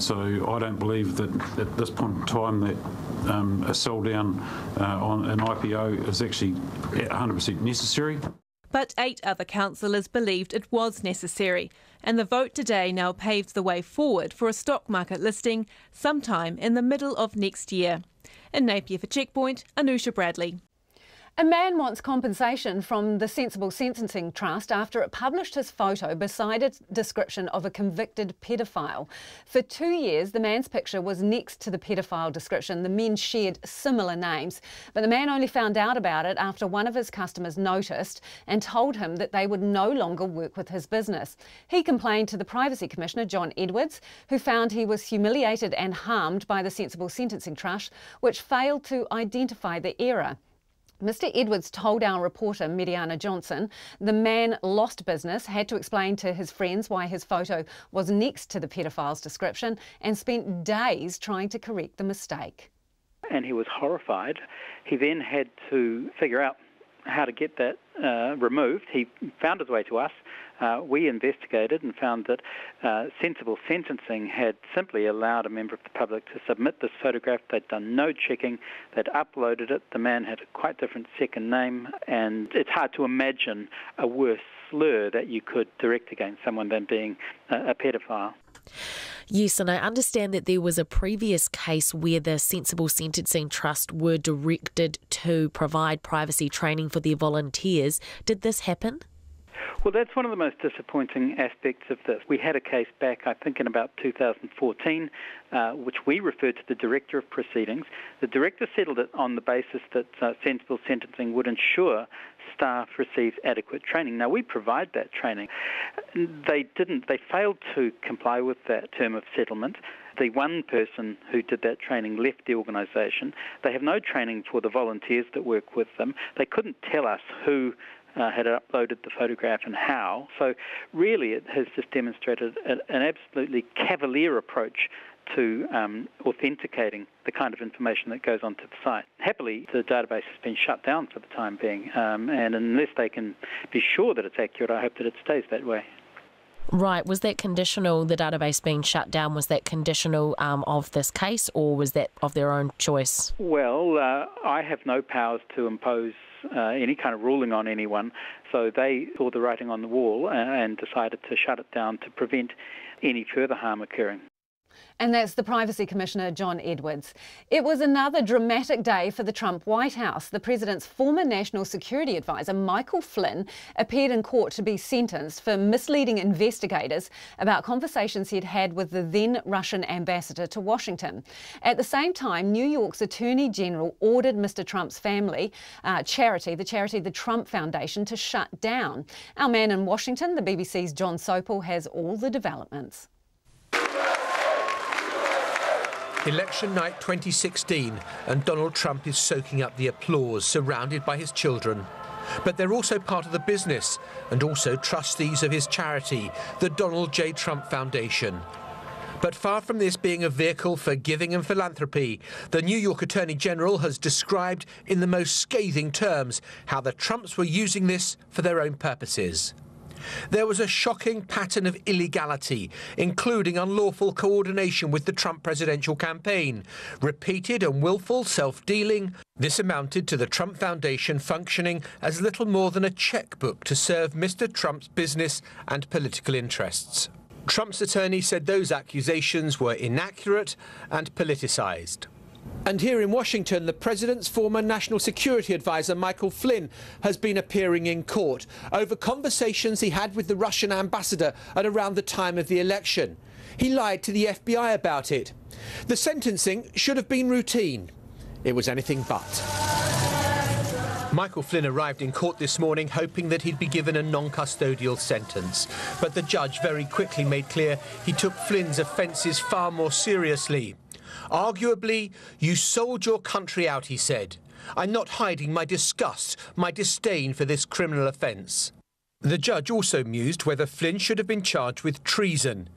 So I don't believe that at this point in time that a sell down on an IPO is actually 100% necessary. But 8 other councillors believed it was necessary, and the vote today now paves the way forward for a stock market listing sometime in the middle of next year. In Napier for Checkpoint, Anusha Bradley. A man wants compensation from the Sensible Sentencing Trust after it published his photo beside a description of a convicted paedophile. For 2 years, the man's picture was next to the paedophile description. The men shared similar names, but the man only found out about it after one of his customers noticed and told him that they would no longer work with his business. He complained to the Privacy Commissioner, John Edwards, who found he was humiliated and harmed by the Sensible Sentencing Trust, which failed to identify the error. Mr Edwards told our reporter, Mediana Johnson, the man lost business, had to explain to his friends why his photo was next to the paedophile's description, and spent days trying to correct the mistake. And he was horrified. He then had to figure out how to get that removed. He found his way to us. We investigated and found that Sensible Sentencing had simply allowed a member of the public to submit this photograph. They'd done no checking. They'd uploaded it. The man had a quite different second name, and it's hard to imagine a worse slur that you could direct against someone than being a paedophile. Yes, and I understand that there was a previous case where the Sensible Sentencing Trust were directed to provide privacy training for their volunteers. Did this happen? Well, that's one of the most disappointing aspects of this. We had a case back, I think, in about 2014, which we referred to the Director of Proceedings. The Director settled it on the basis that Sensible Sentencing would ensure staff receive adequate training. Now, we provide that training. They didn't. They failed to comply with that term of settlement. The one person who did that training left the organisation. They have no training for the volunteers that work with them. They couldn't tell us who had uploaded the photograph and how. So really it has just demonstrated an absolutely cavalier approach to authenticating the kind of information that goes onto the site. Happily, the database has been shut down for the time being, and unless they can be sure that it's accurate, I hope that it stays that way. Right. Was that conditional, the database being shut down, was that conditional of this case, or was that of their own choice? Well, I have no powers to impose any kind of ruling on anyone, so they saw the writing on the wall and decided to shut it down to prevent any further harm occurring. And that's the Privacy Commissioner, John Edwards. It was another dramatic day for the Trump White House. The president's former national security advisor, Michael Flynn, appeared in court to be sentenced for misleading investigators about conversations he'd had with the then Russian ambassador to Washington. At the same time, New York's Attorney General ordered Mr Trump's family charity, the Trump Foundation, to shut down. Our man in Washington, the BBC's John Sopel, has all the developments. Election night 2016, and Donald Trump is soaking up the applause, surrounded by his children. But they're also part of the business, and also trustees of his charity, the Donald J. Trump Foundation. But far from this being a vehicle for giving and philanthropy, the New York Attorney General has described in the most scathing terms how the Trumps were using this for their own purposes. There was a shocking pattern of illegality, including unlawful coordination with the Trump presidential campaign, repeated and willful self-dealing. This amounted to the Trump Foundation functioning as little more than a checkbook to serve Mr. Trump's business and political interests. Trump's attorney said those accusations were inaccurate and politicised. And here in Washington, the president's former national security advisor, Michael Flynn, has been appearing in court over conversations he had with the Russian ambassador at around the time of the election. He lied to the FBI about it. The sentencing should have been routine. It was anything but. Michael Flynn arrived in court this morning hoping that he'd be given a non-custodial sentence. But the judge very quickly made clear he took Flynn's offences far more seriously. Arguably, you sold your country out, he said. I'm not hiding my disgust, my disdain for this criminal offence. The judge also mused whether Flynn should have been charged with treason.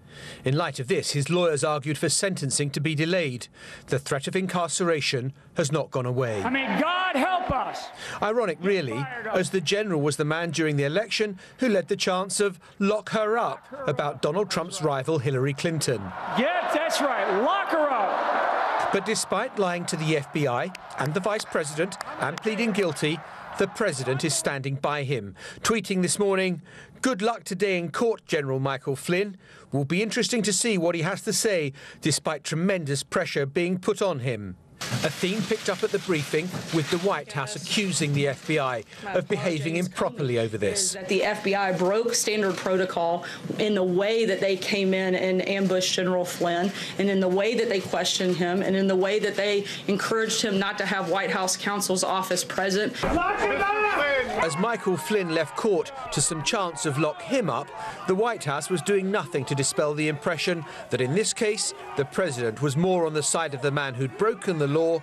In light of this, his lawyers argued for sentencing to be delayed. The threat of incarceration has not gone away. I mean, God help us! Ironic, really, as the general was the man during the election who led the chants of "lock her up" about Donald Trump's rival Hillary Clinton. Yes, that's right, lock her up! But despite lying to the FBI and the Vice President and pleading guilty, the President is standing by him, tweeting this morning, "Good luck today in court, General Michael Flynn. Will be interesting to see what he has to say, despite tremendous pressure being put on him." A theme picked up at the briefing, with the White House accusing the FBI of behaving improperly over this. The FBI broke standard protocol in the way that they came in and ambushed General Flynn, and in the way that they questioned him, and in the way that they encouraged him not to have White House counsel's office present. As Michael Flynn left court to some chants of lock him up, the White House was doing nothing to dispel the impression that in this case, the president was more on the side of the man who'd broken the law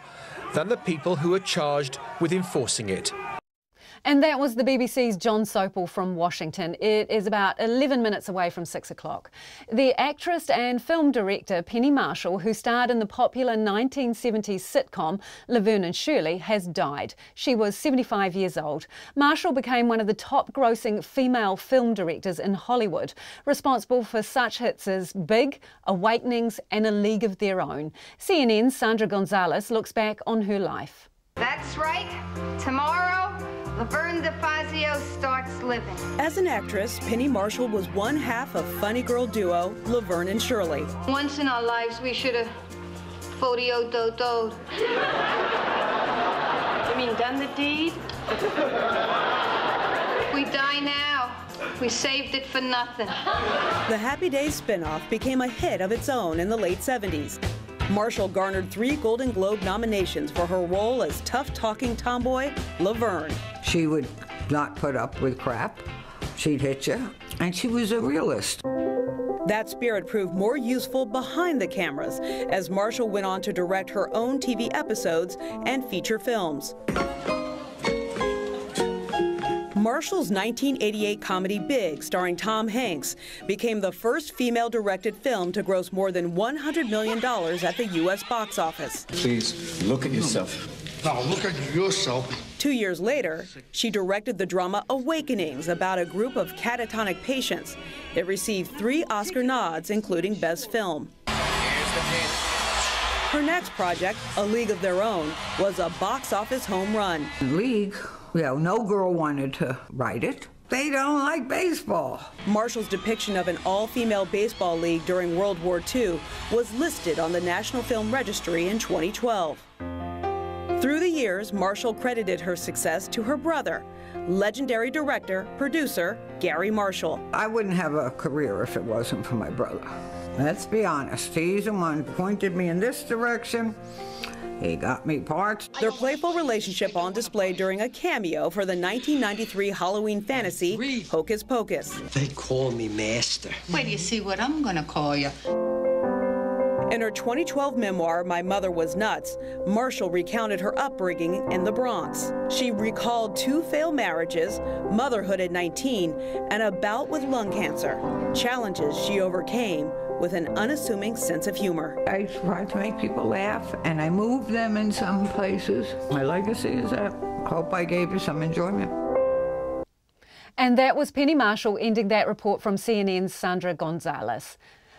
than the people who were charged with enforcing it. And that was the BBC's John Sopel from Washington. It is about 11 minutes away from 6 o'clock. The actress and film director Penny Marshall, who starred in the popular 1970s sitcom Laverne and Shirley, has died. She was 75 years old. Marshall became one of the top-grossing female film directors in Hollywood, responsible for such hits as Big, Awakenings and A League of Their Own. CNN's Sandra Gonzalez looks back on her life. That's right. Tomorrow, Laverne DeFazio starts living. As an actress, Penny Marshall was one half of funny girl duo Laverne and Shirley. Once in our lives, we should have photo-do-do'd. You mean done the deed? We die now. We saved it for nothing. The Happy Days spinoff became a hit of its own in the late 70s. Marshall garnered 3 Golden Globe nominations for her role as tough-talking tomboy Laverne. She would not put up with crap. She'd hit you, and she was a realist. That spirit proved more useful behind the cameras as Marshall went on to direct her own TV episodes and feature films. Marshall's 1988 comedy Big, starring Tom Hanks, became the first female-directed film to gross more than $100 million at the U.S. box office. Please, look at yourself. Now, look at yourself. 2 years later, she directed the drama Awakenings, about a group of catatonic patients. It received 3 Oscar nods, including Best Film. Her next project, A League of Their Own, was a box office home run. League? Yeah, no girl wanted to write it. They don't like baseball. Marshall's depiction of an all-female baseball league during World War II was listed on the National Film Registry in 2012. Through the years, Marshall credited her success to her brother, legendary director, producer Gary Marshall. I wouldn't have a career if it wasn't for my brother. Let's be honest, he's the one who pointed me in this direction. He got me parts. Their playful relationship on display during a cameo for the 1993 Halloween fantasy, Hocus Pocus. They call me Master. Wait till you see what I'm gonna call you. In her 2012 memoir, My Mother Was Nuts, Marshall recounted her upbringing in the Bronx. She recalled 2 failed marriages, motherhood at 19, and a bout with lung cancer, challenges she overcame with an unassuming sense of humor. I try to make people laugh, and I move them in some places. My legacy is that. Hope I gave you some enjoyment. And that was Penny Marshall ending that report from CNN's Sandra Gonzalez.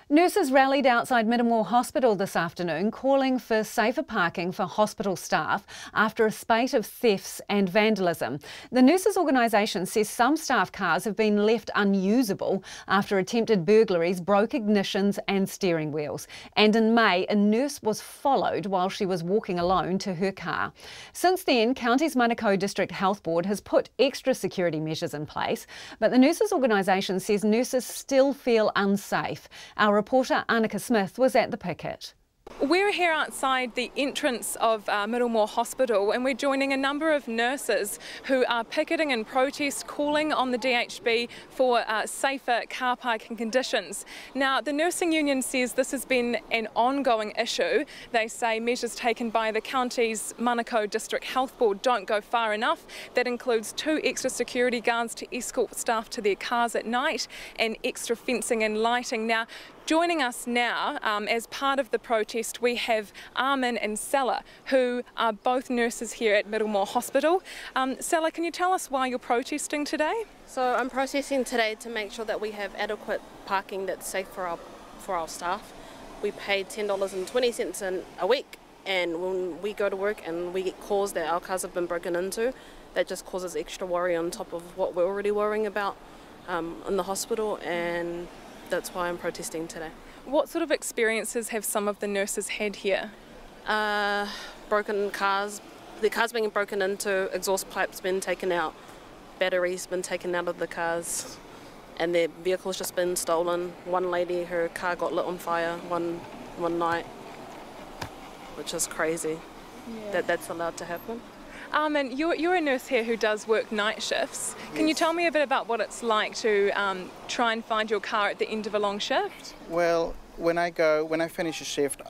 Nurses rallied outside Middlemore Hospital this afternoon, calling for safer parking for hospital staff after a spate of thefts and vandalism. The nurses' organisation says some staff cars have been left unusable after attempted burglaries broke ignitions and steering wheels. And in May, a nurse was followed while she was walking alone to her car. Since then, County's Manukau District Health Board has put extra security measures in place, but the nurses' organisation says nurses still feel unsafe. Our reporter Annika Smith was at the picket. We're here outside the entrance of Middlemore Hospital, and we're joining a number of nurses who are picketing in protest, calling on the DHB for safer car parking conditions. Now, the nursing union says this has been an ongoing issue. They say measures taken by the county's Manukau District Health Board don't go far enough. That includes 2 extra security guards to escort staff to their cars at night and extra fencing and lighting. Now, joining us now as part of the protest, we have Armin and Sella, who are both nurses here at Middlemore Hospital. Sella, can you tell us why you're protesting today? So I'm protesting today to make sure that we have adequate parking that's safe for our staff. We pay $10.20 a week, and when we go to work and we get calls that our cars have been broken into, that just causes extra worry on top of what we're already worrying about in the hospital, and that's why I'm protesting today. What sort of experiences have some of the nurses had here? Broken cars, the cars being broken into, exhaust pipes been taken out, batteries been taken out of the cars, and their vehicles just been stolen. One lady, her car got lit on fire one night, which is crazy. That's allowed to happen. And you're a nurse here who does work night shifts. Can you tell me a bit about what it's like to try and find your car at the end of a long shift? Well, when I finish a shift,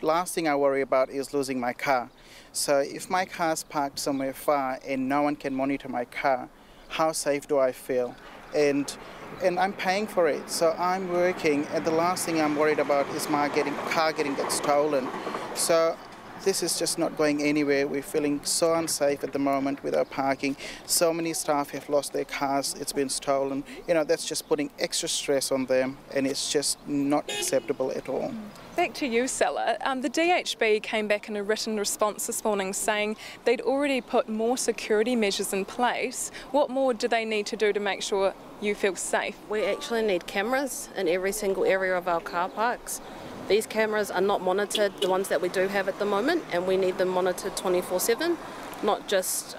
last thing I worry about is losing my car. So if my car's parked somewhere far and no one can monitor my car, how safe do I feel? And I'm paying for it, so I'm working, and the last thing I'm worried about is my car getting stolen. So this is just not going anywhere. We're feeling so unsafe at the moment with our parking. So many staff have lost their cars, it's been stolen. You know, that's just putting extra stress on them, and it's just not acceptable at all. Back to you, Sella. The DHB came back in a written response this morning saying they'd already put more security measures in place. What more do they need to do to make sure you feel safe? We actually need cameras in every single area of our car parks. These cameras are not monitored, the ones that we do have at the moment, and we need them monitored 24/7, not just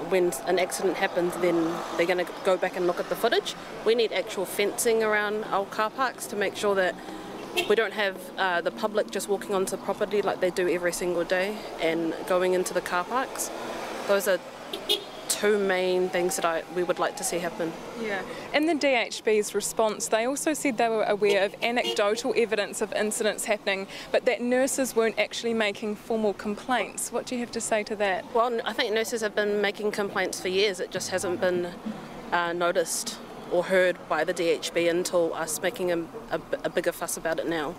when an accident happens then they're going to go back and look at the footage. We need actual fencing around our car parks to make sure that we don't have the public just walking onto property like they do every single day and going into the car parks. Those are two main things that we would like to see happen. Yeah. In the DHB's response, they also said they were aware of anecdotal evidence of incidents happening, but that nurses weren't actually making formal complaints. What do you have to say to that? Well, I think nurses have been making complaints for years. It just hasn't been noticed or heard by the DHB until us making a bigger fuss about it now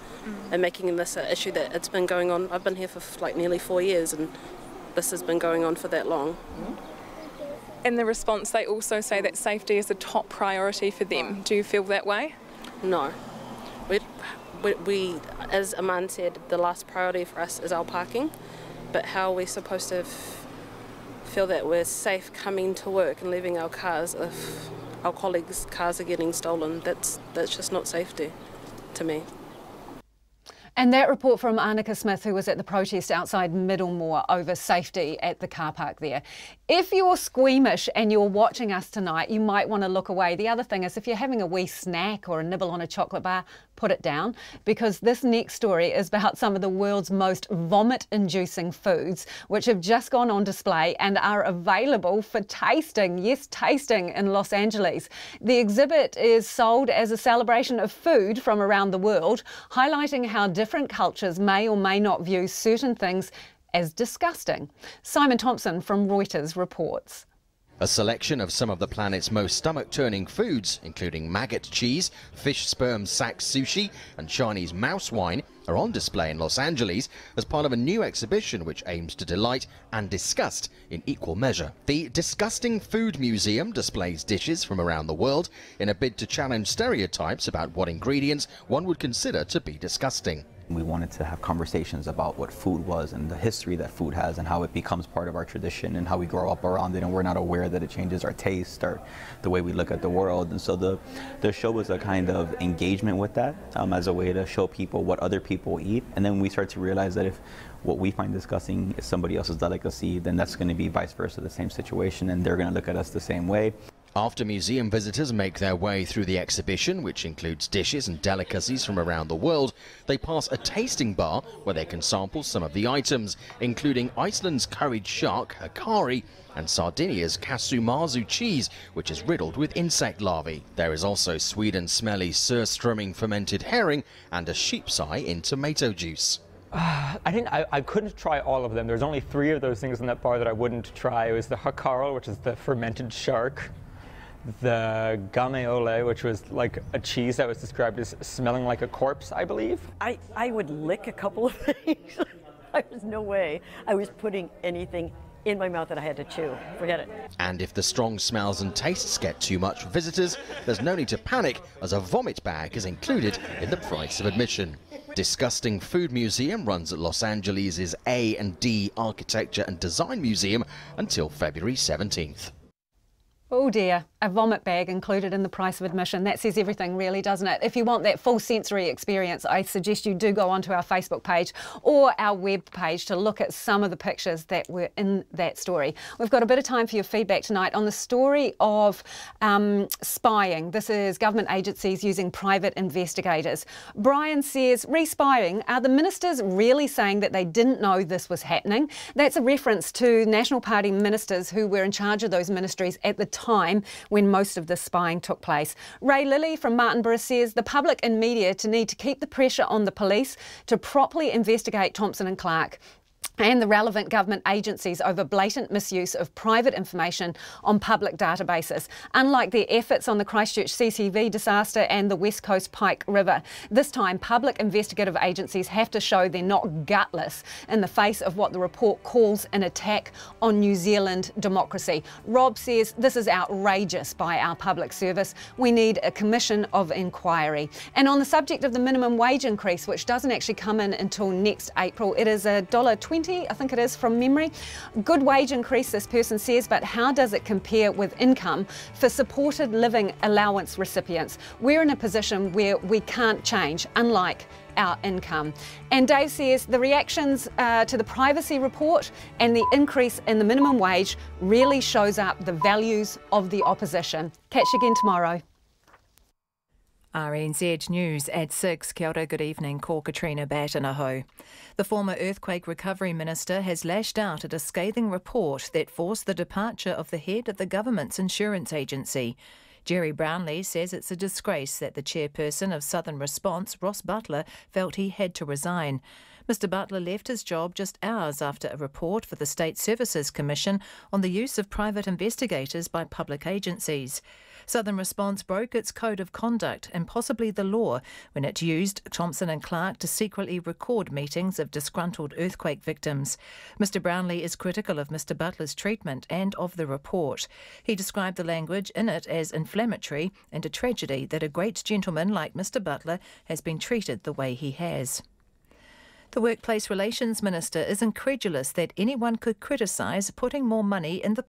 and making this an issue that it's been going on. I've been here for like nearly 4 years and this has been going on for that long. In the response, they also say that safety is a top priority for them. Do you feel that way? No. We, as Aman said, the last priority for us is our parking, but how are we supposed to feel that we're safe coming to work and leaving our cars if our colleagues' cars are getting stolen? That's just not safety to me. And that report from Annika Smith, who was at the protest outside Middlemore over safety at the car park there. If you're squeamish and you're watching us tonight, you might want to look away. The other thing is, if you're having a wee snack or a nibble on a chocolate bar, put it down, because this next story is about some of the world's most vomit-inducing foods, which have just gone on display and are available for tasting. Yes, tasting in Los Angeles. The exhibit is sold as a celebration of food from around the world, highlighting how different cultures may or may not view certain things as disgusting. Simon Thompson from Reuters reports. A selection of some of the planet's most stomach-turning foods, including maggot cheese, fish sperm sack sushi and Chinese mouse wine, are on display in Los Angeles as part of a new exhibition which aims to delight and disgust in equal measure. The Disgusting Food Museum displays dishes from around the world in a bid to challenge stereotypes about what ingredients one would consider to be disgusting. We wanted to have conversations about what food was and the history that food has and how it becomes part of our tradition and how we grow up around it and we're not aware that it changes our taste or the way we look at the world. And so the show was a kind of engagement with that as a way to show people what other people eat. And then we start to realize that if what we find disgusting is somebody else's delicacy, then that's going to be vice versa, the same situation, and they're going to look at us the same way. After museum visitors make their way through the exhibition, which includes dishes and delicacies from around the world, they pass a tasting bar where they can sample some of the items, including Iceland's curried shark, hakari, and Sardinia's kasumazu cheese, which is riddled with insect larvae. There is also Sweden's smelly surströmming fermented herring and a sheep's eye in tomato juice. I couldn't try all of them. There's only 3 of those things in that bar that I wouldn't try. It was the hakaro, which is the fermented shark, the gameole, which was like a cheese that was described as smelling like a corpse, I believe. I would lick a couple of things. There's no way I was putting anything in my mouth that I had to chew. Forget it. And if the strong smells and tastes get too much for visitors, there's no need to panic, as a vomit bag is included in the price of admission. Disgusting Food Museum runs at Los Angeles' A&D Architecture and Design Museum until February 17th. Oh dear. a vomit bag included in the price of admission. That says everything, really, doesn't it? If you want that full sensory experience, I suggest you do go onto our Facebook page or our web page to look at some of the pictures that were in that story. We've got a bit of time for your feedback tonight on the story of spying. This is government agencies using private investigators. Brian says, re-spying, are the ministers really saying that they didn't know this was happening? That's a reference to National Party ministers who were in charge of those ministries at the time when most of this spying took place. Ray Lilly from Martinborough says the public and media need to keep the pressure on the police to properly investigate Thompson and Clark and the relevant government agencies over blatant misuse of private information on public databases. Unlike their efforts on the Christchurch CCV disaster and the West Coast Pike River, this time public investigative agencies have to show they're not gutless in the face of what the report calls an attack on New Zealand democracy. Rob says this is outrageous by our public service. We need a commission of inquiry. And on the subject of the minimum wage increase, which doesn't actually come in until next April, it is $1.20, I think it is from memory. Good wage increase, this person says, but how does it compare with income for supported living allowance recipients? We're in a position where we can't change, unlike our income. And Dave says the reactions to the privacy report and the increase in the minimum wage really shows up the values of the opposition. Catch you again tomorrow. RNZ News at 6. Kia ora, good evening. Ko Katrina Batanaho. The former Earthquake Recovery Minister has lashed out at a scathing report that forced the departure of the head of the government's insurance agency. Jerry Brownlee says it's a disgrace that the chairperson of Southern Response, Ross Butler, felt he had to resign. Mr Butler left his job just hours after a report for the State Services Commission on the use of private investigators by public agencies. Southern Response broke its code of conduct and possibly the law when it used Thompson and Clark to secretly record meetings of disgruntled earthquake victims. Mr Brownlee is critical of Mr Butler's treatment and of the report. He described the language in it as inflammatory and a tragedy that a great gentleman like Mr Butler has been treated the way he has. The Workplace Relations Minister is incredulous that anyone could criticise putting more money in the